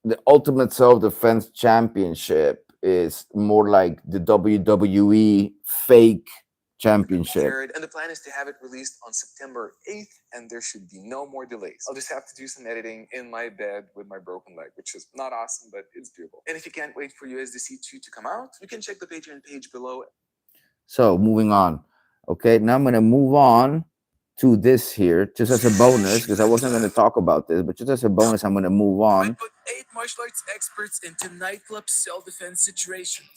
The Ultimate Self-Defense Championship is more like the WWE fake championship. And the plan is to have it released on September 8th, and there should be no more delays. I'll just have to do some editing in my bed with my broken leg, which is not awesome, but it's doable. And if you can't wait for USDC 2 to come out, you can check the Patreon page below. So, moving on. Okay, now I'm going to move on to this here, just as a bonus, because I wasn't going to talk about this, but just as a bonus, I'm going to move on. I put 8 martial arts experts into nightclub self-defense situations.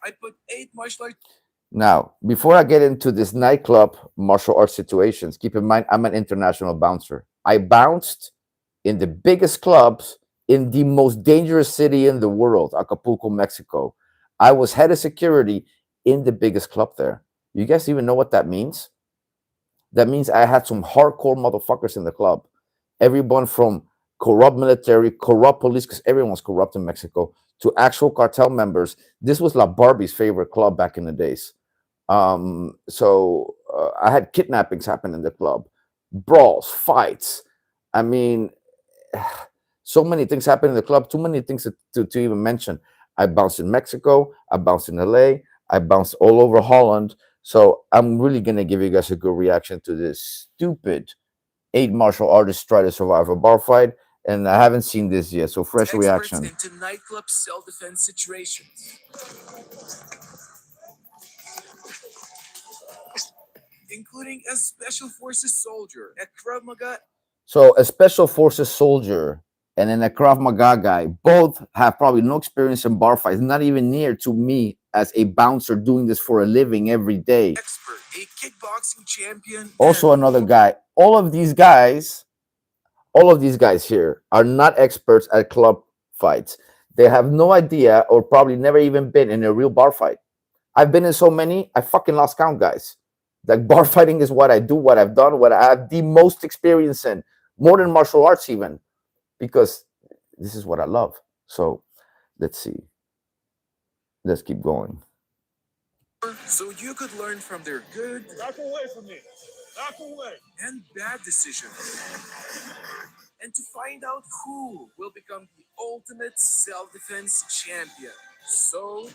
I put 8 martial arts... Now, before I get into this nightclub martial arts situations, keep in mind, I'm an international bouncer. I bounced in the biggest clubs in the most dangerous city in the world, Acapulco, Mexico. I was head of security in the biggest club there. You guys even know what that means? That means I had some hardcore motherfuckers in the club. Everyone from corrupt military, corrupt police, because everyone's corrupt in Mexico, to actual cartel members. This was La Barbie's favorite club back in the days. So I had kidnappings happen in the club, brawls, fights. I mean, so many things happen in the club, too many things to even mention. I bounced in Mexico, I bounced in LA, I bounced all over Holland. So I'm really going to give you guys a good reaction to this stupid 8 martial artists try to survive a bar fight. And I haven't seen this yet, so fresh reaction. Into nightclub self-defense situations. Including a special forces soldier, a Krav Maga. So a special forces soldier and then a Krav Maga guy, both have probably no experience in bar fights, not even near to me as a bouncer doing this for a living every day. Expert, a kickboxing champion. Also another guy. All of these guys here are not experts at club fights. They have no idea or probably never even been in a real bar fight. I've been in so many, I fucking lost count, guys. Like bar fighting is what I do, what I've done, what I have the most experience in, more than martial arts even, because this is what I love. So let's see. Let's keep going. So you could learn from their good Back away from me. Back away. and bad decisions. And to find out who will become the ultimate self-defense champion. So,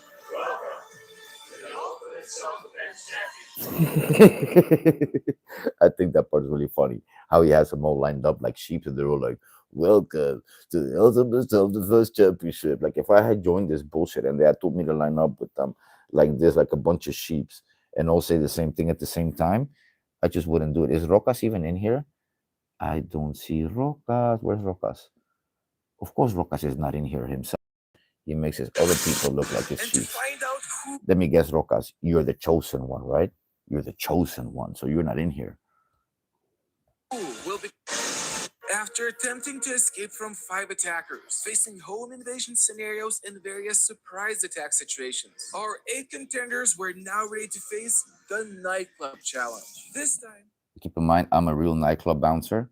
I think that part is really funny. How he has them all lined up like sheep, and they're all like, "Welcome to the Ultimate Self-Defense Championship." Like if I had joined this bullshit and they had told me to line up with them like this, like a bunch of sheeps, and all say the same thing at the same time, I just wouldn't do it. Is Rokas even in here? I don't see Rokas. Where's Rokas? Of course, Rokas is not in here himself. He makes his other people look like his and to sheep. find out who Let me guess, Rokas, you're the chosen one, right? You're the chosen one, so you're not in here. will be. After attempting to escape from 5 attackers, facing home invasion scenarios and various surprise attack situations, our 8 contenders were now ready to face the Nightclub challenge. This time, Keep in mind, I'm a real nightclub bouncer,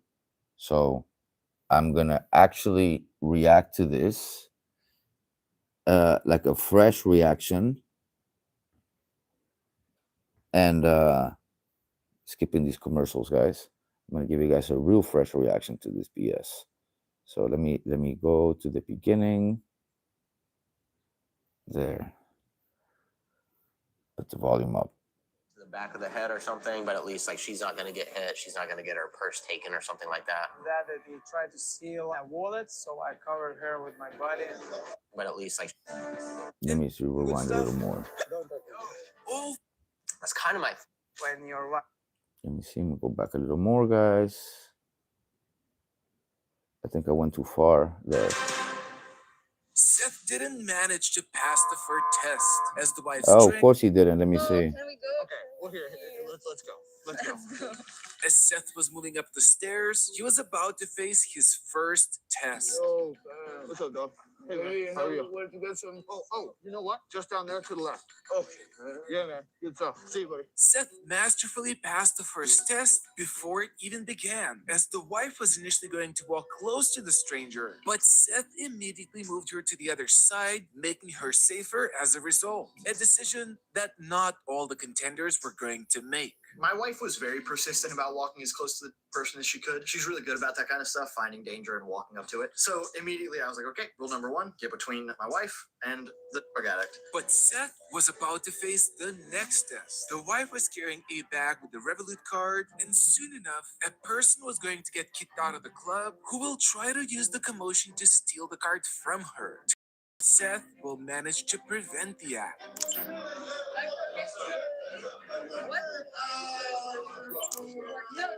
so I'm gonna actually react to this like a fresh reaction, and skipping these commercials, guys. I'm gonna give you guys a real fresh reaction to this BS. So let me go to the beginning. There. Put the volume up. The back of the head or something, but at least like she's not gonna get hit, she's not gonna get her purse taken or something like that. That he tried to steal my wallet, so I covered her with my body. But at least like Let me see, rewind a little more. all that's kind of my When your wife Let me see. Let me go back a little more, guys. I think I went too far there. Seth didn't manage to pass the first test as the wife's Oh, of drink. course he didn't. Let me see. Can we go? Okay, well here, let's go. Let's go. As Seth was moving up the stairs, he was about to face his first test. Yo, what's up, dog? Hey, man, how are you? Where to get some? Oh, you know what? Just down there to the left. Okay. Yeah, man. Good stuff. See you, buddy. Seth masterfully passed the first test before it even began, as the wife was initially going to walk close to the stranger, but Seth immediately moved her to the other side, making her safer as a result. A decision that not all the contenders were going to make. My wife was very persistent about walking as close to the person as she could. She's really good about that kind of stuff, finding danger and walking up to it. So immediately I was like, okay, rule number 1, get between my wife and the drug addict. But Seth was about to face the next test. The wife was carrying a bag with the Revolut card, and soon enough, a person was going to get kicked out of the club who will try to use the commotion to steal the card from her. Seth will manage to prevent the act. What? No.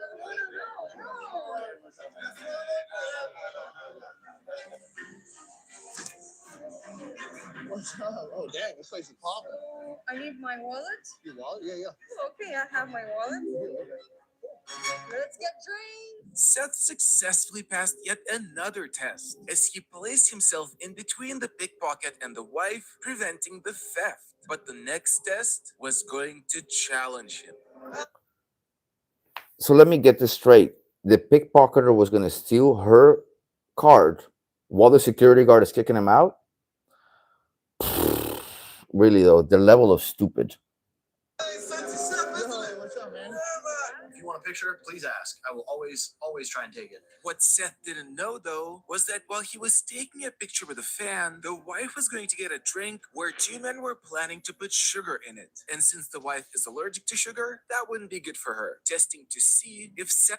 What's up? Oh, dang, this place is popping. I need my wallet. Your wallet? Yeah. Okay, I have my wallet. Let's get drinks. Seth successfully passed yet another test as he placed himself in between the pickpocket and the wife, preventing the theft. But the next test was going to challenge him. So let me get this straight. The pickpocketer was going to steal her card while the security guard is kicking him out? Really, though, the level of stupid. What's up, man? If you want a picture, please ask. I will always try and take it. What Seth didn't know, though, was that while he was taking a picture with a fan, the wife was going to get a drink where 2 men were planning to put sugar in it. And since the wife is allergic to sugar, that wouldn't be good for her. Testing to see if Seth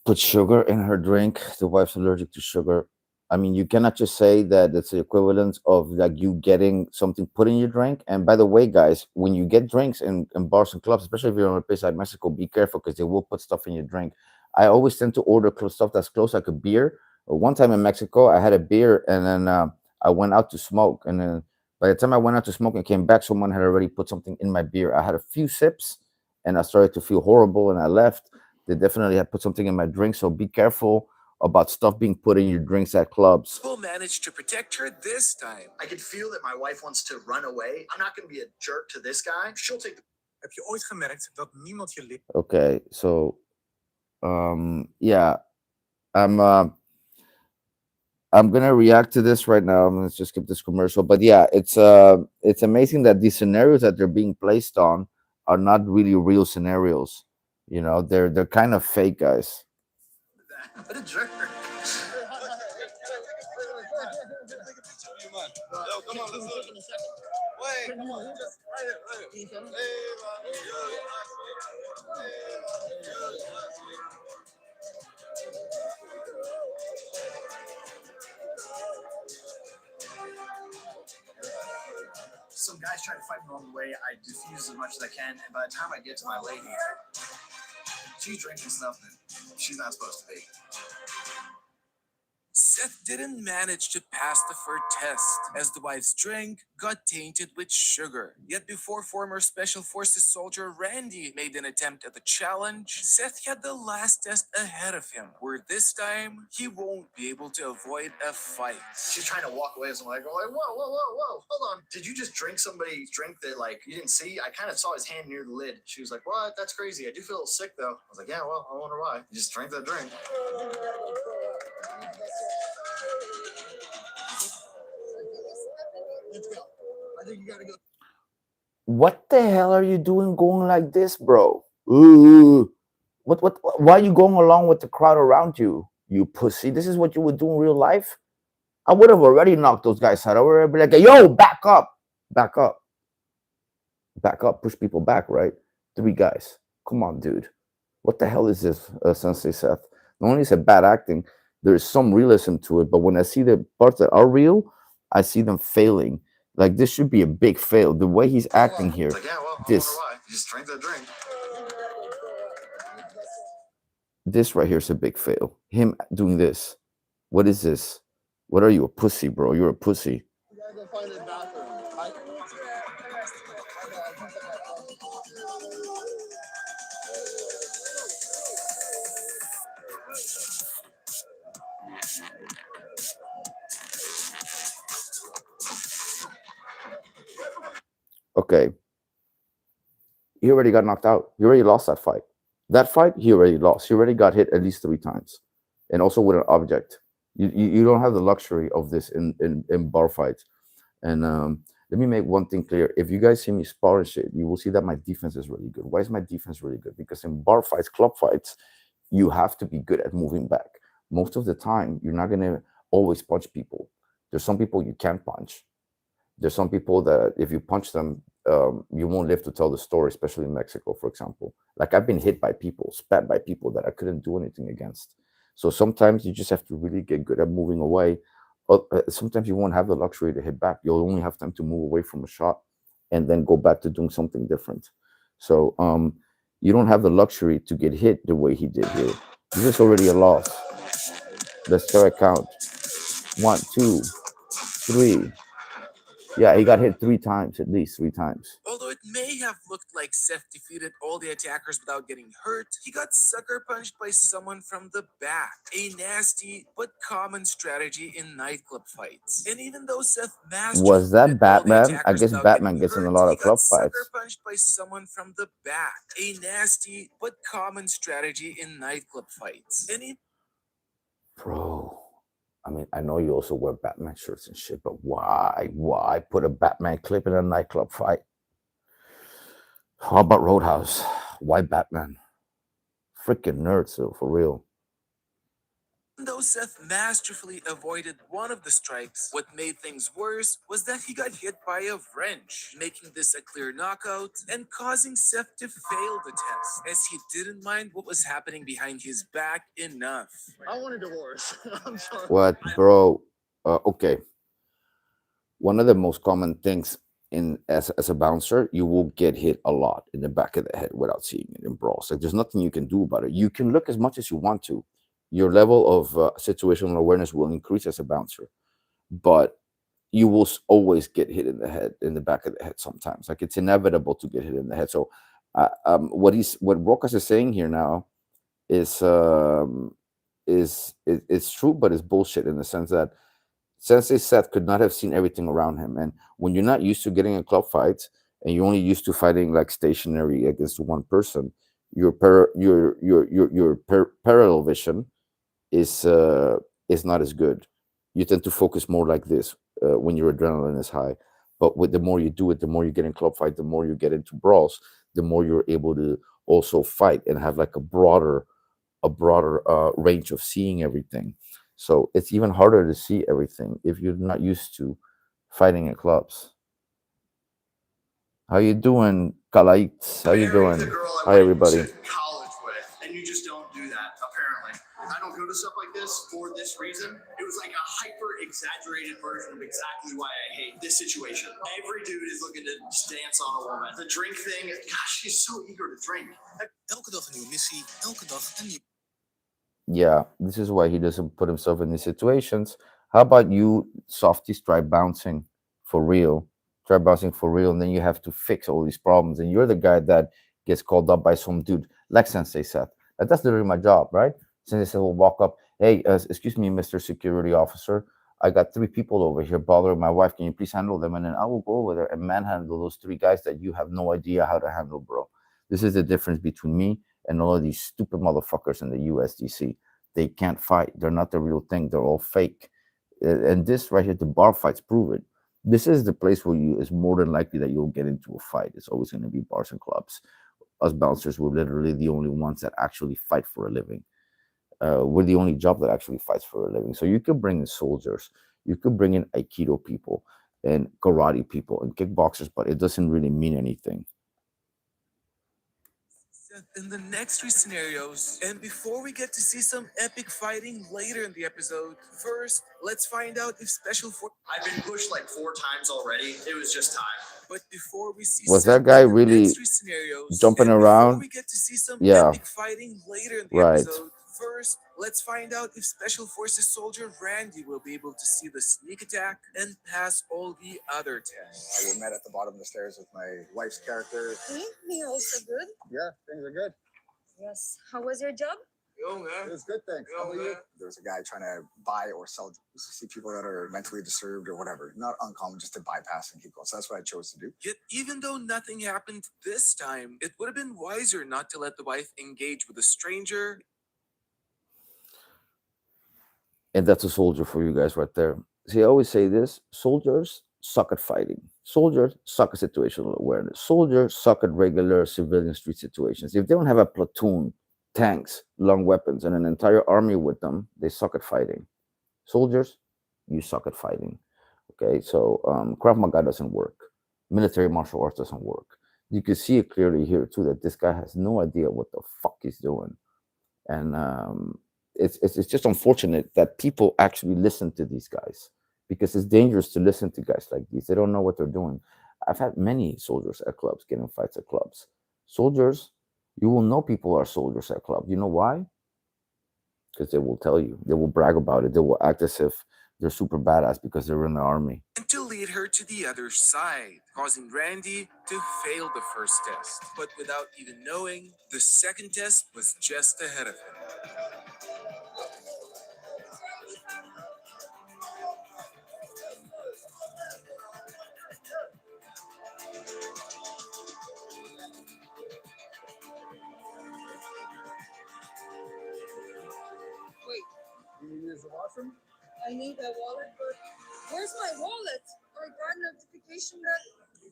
Put sugar in her drink. The wife's allergic to sugar. I mean, you cannot just say that it's the equivalent of like you getting something put in your drink. And by the way, guys, when you get drinks in bars and clubs, especially if you're in a place like Mexico, be careful because they will put stuff in your drink. I always tend to order stuff that's close, like a beer. One time in Mexico, I had a beer and then I went out to smoke. And then by the time I went out to smoke and came back, someone had already put something in my beer. I had a few sips and I started to feel horrible and I left. They definitely had put something in my drink. So be careful about stuff being put in your drinks at clubs. Will manage to protect her this time. I could feel that my wife wants to run away. I'm not going to be a jerk to this guy. She'll take the... Heb je ooit gemerkt dat niemand je leert? Okay, so yeah, I'm gonna react to this right now. Let's just skip this commercial. But yeah, it's amazing that these scenarios that they're being placed on are not really real scenarios. You know, they're kind of fake, guys. What a jerk. Yo, come on, let's do it. Wait, come on, just right here. Some guys try to fight me along the way. I diffuse as much as I can, and by the time I get to my lady, she's drinking stuff that she's not supposed to be. Seth didn't manage to pass the first test, as the wife's drink got tainted with sugar. Yet before former Special Forces soldier Randy made an attempt at the challenge, Seth had the last test ahead of him, where this time he won't be able to avoid a fight. She's trying to walk away, so I'm like, whoa, hold on. Did you just drink somebody's drink that, like, you didn't see? I kind of saw his hand near the lid. She was like, what? That's crazy. I do feel a little sick, though. I was like, yeah, well, I wonder why. You just drank that drink. Let's go. I think you gotta go. What the hell are you doing going like this, bro? Ooh. What why are you going along with the crowd around you, you pussy? This is what you would do in real life? I would have already knocked those guys out. I would have been like, yo, back up, push people back, right? 3 guys. Come on, dude. What the hell is this, Sensei Seth? Not only is it bad acting, there's some realism to it, but when I see the parts that are real, I see them failing. Like, this should be a big fail. The way he's acting here, Like, yeah, well, I this wonder why. You just drank that drink. this right here is a big fail. Him doing this. What is this? What are you, a pussy, bro? You're a pussy. You gotta go find the bathroom. Okay. He already got knocked out. He already lost that fight. That fight, he already lost. He already got hit at least 3 times. And also with an object. You don't have the luxury of this in bar fights. And let me make one thing clear. If you guys see me spar shit, you will see that my defense is really good. Why is my defense really good? Because in bar fights, club fights, you have to be good at moving back. Most of the time, you're not going to always punch people. There's some people you can't punch. There's some people that if you punch them, you won't live to tell the story, especially in Mexico, for example. Like, I've been hit by people, spat by people that I couldn't do anything against. So sometimes you just have to really get good at moving away. Sometimes you won't have the luxury to hit back. You'll only have time to move away from a shot and then go back to doing something different. So you don't have the luxury to get hit the way he did here. This is already a loss. Let's start count. 1, 2, 3. Yeah, he got hit 3 times, at least 3 times. Although it may have looked like Seth defeated all the attackers without getting hurt, he got sucker punched by someone from the back. A nasty but common strategy in nightclub fights. And even though Seth mastered Was that all the Batman? I attackers guess without Batman getting gets in a hurt, lot he of club got sucker fights. punched by someone from the back. A nasty but common strategy in nightclub fights. And he Bro, I mean, I know you also wear Batman shirts and shit, but why put a Batman clip in a nightclub fight? How about Roadhouse? Why Batman? Freaking nerds, though, for real. Though Seth masterfully avoided one of the strikes, what made things worse was that he got hit by a wrench, making this a clear knockout and causing Seth to fail the test, as he didn't mind what was happening behind his back enough. I want a divorce. I'm sorry. What, bro? Okay. One of the most common things as a bouncer, you will get hit a lot in the back of the head without seeing it in brawls. Like, there's nothing you can do about it. You can look as much as you want to. Your level of situational awareness will increase as a bouncer, but you will always get hit in the head, in the back of the head sometimes. Like, it's inevitable to get hit in the head. So what Rokas is saying here now is it's true, but it's bullshit in the sense that Sensei Seth could not have seen everything around him. And when you're not used to getting in club fights and you're only used to fighting like stationary against one person, your parallel vision is not as good. You tend to focus more like this when your adrenaline is high. But with the more you do it, the more you get in club fight, the more you get into brawls, the more you're able to also fight and have like a broader range of seeing everything. So it's even harder to see everything if you're not used to fighting at clubs. How you doing, Kalait? How you Marry doing? the girl I Hi, went everybody. to college with, and you just don't do that, apparently. I don't go to stuff like this for this reason. It was like a hyper exaggerated version of exactly why I hate this situation. Every dude is looking to just dance on a woman. The drink thing, gosh, she's so eager to drink. Elke dag een nieuwe missie, elke dag een nieuwe. Yeah, this is why he doesn't put himself in these situations. How about you, softies, try bouncing for real? Try bouncing for real, and then you have to fix all these problems. And you're the guy that gets called up by some dude, like Sensei Seth. That's literally my job, right? Sensei Seth will walk up, hey, excuse me, Mr. Security Officer. I got 3 people over here bothering my wife. Can you please handle them? And then I will go over there and manhandle those 3 guys that you have no idea how to handle, bro. This is the difference between me and all of these stupid motherfuckers in the USDC. They can't fight. They're not the real thing. They're all fake. And this right here, the bar fights prove it. This is the place where it's more than likely that you'll get into a fight. It's always going to be bars and clubs. Us bouncers were literally the only ones that actually fight for a living. We're the only job that actually fights for a living. So you could bring in soldiers. You could bring in Aikido people and karate people and kickboxers, but it doesn't really mean anything. In the next 3 scenarios, and before we get to see some epic fighting later in the episode, first, let's find out if special forces. I've been pushed like 4 times already. It was just time. But before we see Was Seth that guy in the really next 3 scenarios, jumping and around? Before we get to see some Yeah. epic fighting later in the Right. episode, first, let's find out if Special Forces soldier Randy will be able to see the sneak attack and pass all the other tests. We met at the bottom of the stairs with my wife's character. Me also good. Yeah, things are good. Yes. How was your job? Yo, man. It was good, thanks. Yo, How about you? man. There was a guy trying to buy or sell drugs to see people that are mentally disturbed or whatever. Not uncommon, just to bypass and keep going. So that's what I chose to do. Yet, even though nothing happened this time, it would have been wiser not to let the wife engage with a stranger. And that's a soldier for you guys right there. See, I always say this: soldiers suck at fighting. Soldiers suck at situational awareness. Soldiers suck at regular civilian street situations. If they don't have a platoon, tanks, long weapons, and an entire army with them, they suck at fighting. Soldiers, you suck at fighting. Okay, so Krav Maga doesn't work. Military martial arts doesn't work. You can see it clearly here too that this guy has no idea what the fuck he's doing, and it's just unfortunate that people actually listen to these guys, because it's dangerous to listen to guys like these. They don't know what they're doing. I've had many soldiers at clubs getting fights at clubs. Soldiers, you will know people are soldiers at clubs. You know why? Because they will tell you. They will brag about it. They will act as if they're super badass because they're in the army. And to lead her to the other side, causing Randy to fail the first test. But without even knowing, the second test was just ahead of him. Wait, You use the washroom? I need a wallet, but where's my wallet? I got notification that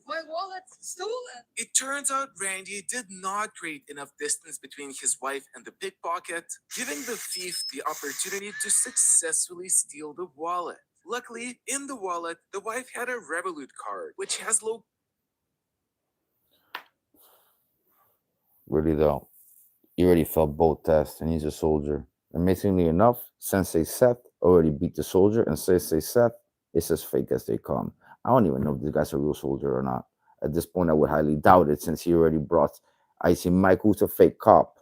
my wallet's stolen. It turns out Randy did not create enough distance between his wife and the pickpocket, giving the thief the opportunity to successfully steal the wallet. Luckily, in the wallet, the wife had a Revolut card, which has low. Really though, he already failed both tests, and he's a soldier. Amazingly enough, Sensei Seth already beat the soldier, and Sensei Seth is as fake as they come. I don't even know if this guy's a real soldier or not. At this point, I would highly doubt it, since he already brought Icy Mike, who's a fake cop.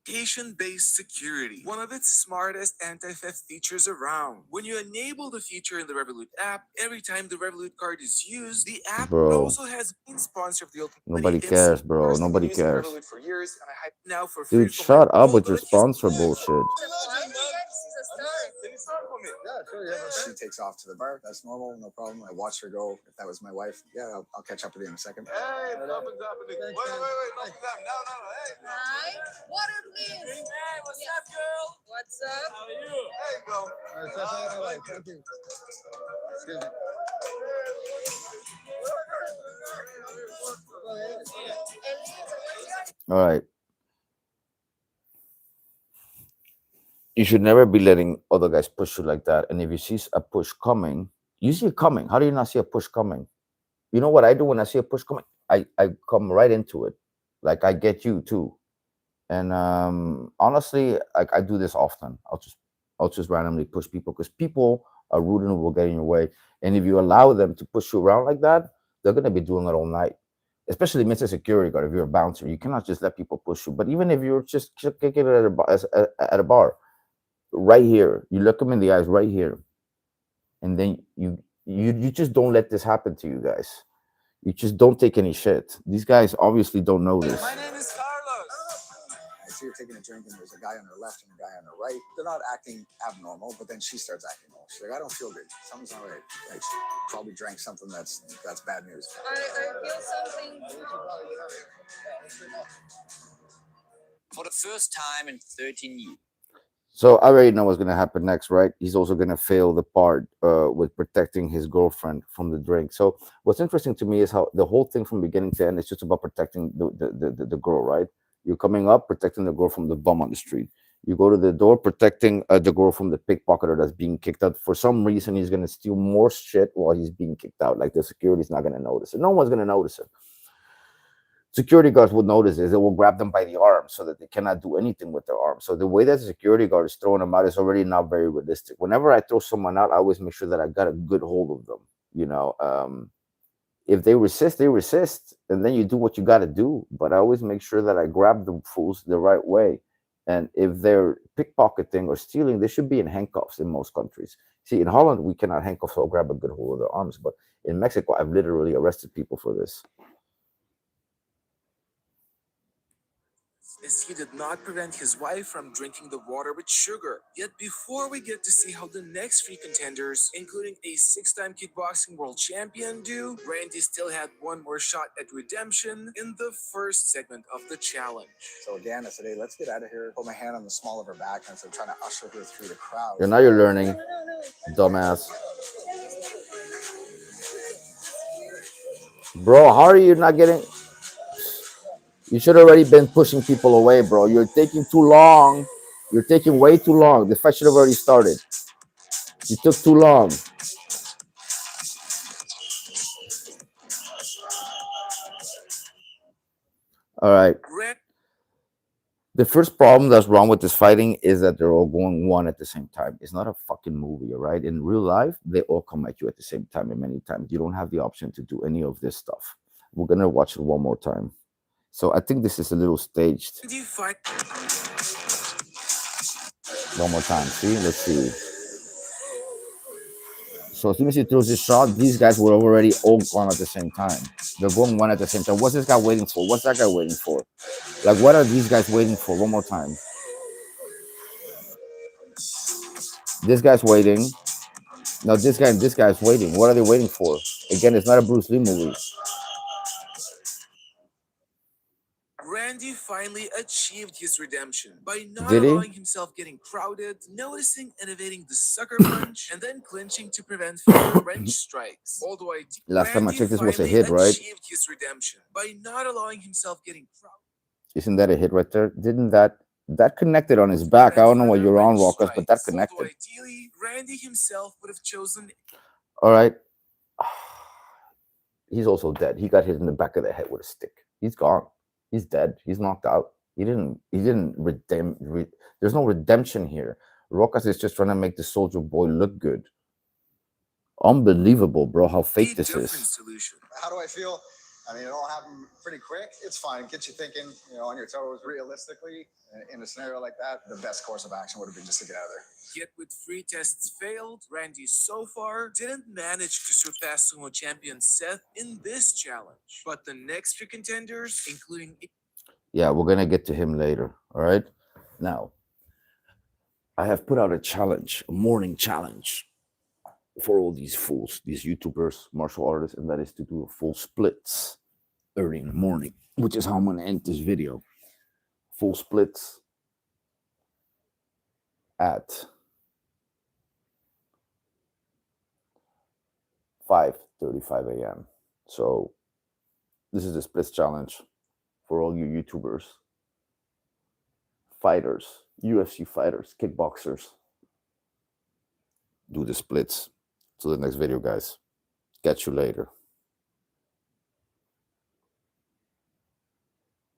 Location-based security, one of its smartest anti-theft features around. When you enable the feature in the Revolut app, every time the Revolut card is used, the app Bro. also has been sponsor of the Ultimate Nobody Buddy cares, instant. bro. Personally, been Nobody using cares. Revolut for years, and I hype Now for free Dude, from shut my up with your Rokas. sponsor bullshit. Yeah, sure. Yeah. She takes off to the bar. That's normal, no problem. I watch her go. If that was my wife, yeah, I'll catch up with you in a second. Hey, nothing's happening. Wait. Nothing's happening. No. Hey. Hi. Water, please. Hey, what's up, girl? What's up? How are you? There you go. All right, that's all I like. Thank you. Excuse me. All right. You should never be letting other guys push you like that. And if you see a push coming, you see it coming. How do you not see a push coming? You know what I do when I see a push coming? I come right into it. Like, I get you too. And honestly, I do this often. I'll just randomly push people because people are rude and will get in your way. And if you allow them to push you around like that, they're gonna be doing it all night. Especially Mr. Security Guard. If you're a bouncer, you cannot just let people push you. But even if you're just kicking it at a bar, right here, you look them in the eyes right here, and then you just don't let this happen to you guys. You just don't take any shit. These guys obviously don't know this. My name is Carlos. I see her taking a drink, and there's a guy on her left and a guy on her right. They're not acting abnormal, but then she starts acting normal. She's like, I don't feel good. Something's not right. Like, she probably drank something that's bad news. I feel something. For the first time in 13 years. So I already know what's going to happen next, right? He's also going to fail the part with protecting his girlfriend from the drink. So what's interesting to me is how the whole thing from beginning to end is just about protecting the girl, right? You're coming up, protecting the girl from the bum on the street. You go to the door, protecting the girl from the pickpocketer that's being kicked out. For some reason, he's going to steal more shit while he's being kicked out. Like, the security's not going to notice it. No one's going to notice it. Security guards will notice this. They will grab them by the arm so that they cannot do anything with their arm. So the way that the security guard is throwing them out is already not very realistic. Whenever I throw someone out, I always make sure that I got a good hold of them. You know, if they resist, and then you do what you got to do. But I always make sure that I grab the fools the right way. And if they're pickpocketing or stealing, they should be in handcuffs in most countries. See, in Holland, we cannot handcuff or grab a good hold of their arms. But in Mexico, I've literally arrested people for this. As he did not prevent his wife from drinking the water with sugar. Yet before we get to see how the next three contenders, including a 6-time kickboxing world champion, do, Randy still had one more shot at redemption in the first segment of the challenge. So Deanna said, hey, let's get out of here. Put my hand on the small of her back, and so I'm trying to usher her through the crowd. Now you're learning, dumbass. Bro, how are you not getting... You should have already been pushing people away, bro. You're taking too long. You're taking way too long. The fight should have already started. You took too long. All right. The first problem that's wrong with this fighting is that they're all going one at the same time. It's not a fucking movie, all right? In real life, they all come at you at the same time, and many times you don't have the option to do any of this stuff. We're going to watch it one more time. So I think this is a little staged. One more time. See? Let's see. So as soon as he throws his shot, these guys were already all gone at the same time. They're going one at the same time. What's this guy waiting for? What's that guy waiting for? Like, what are these guys waiting for? One more time. This guy's waiting. No, this guy's waiting. What are they waiting for? Again, it's not a Bruce Lee movie. Randy finally achieved his redemption by not Did he? allowing himself getting crowded, noticing and evading the sucker punch, and then clinching to prevent further wrench strikes. Although Last time I Randy checked, this was a finally hit, right? achieved his redemption by not allowing himself getting crowded. Isn't that a hit right there? Didn't that connected on his back? I don't know what you're on, Rokas, but that connected. Although ideally, Randy himself would have chosen. All right. He's also dead. He got hit in the back of the head with a stick. He's gone. He's dead. He's knocked out. He didn't redeem. There's no redemption here. Rokas is just trying to make the soldier boy look good. Unbelievable, bro, how fake this is. How do I feel? I mean, it all happened pretty quick. It's fine. It gets you thinking, you know, on your toes. Realistically, in a scenario like that, the best course of action would have been just to get out of there. Yet with 3 tests failed, Randy so far didn't manage to surpass sumo champion Seth in this challenge. But the next 3 contenders, including... Yeah, we're going to get to him later. All right. Now, I have put out a challenge, a morning challenge for all these fools, these YouTubers, martial artists, and that is to do a full splits early in the morning, which is how I'm going to end this video. Full splits at 5:35 a.m. So this is the splits challenge for all you YouTubers, fighters, UFC fighters, kickboxers. Do the splits. Till the next video, guys. Catch you later.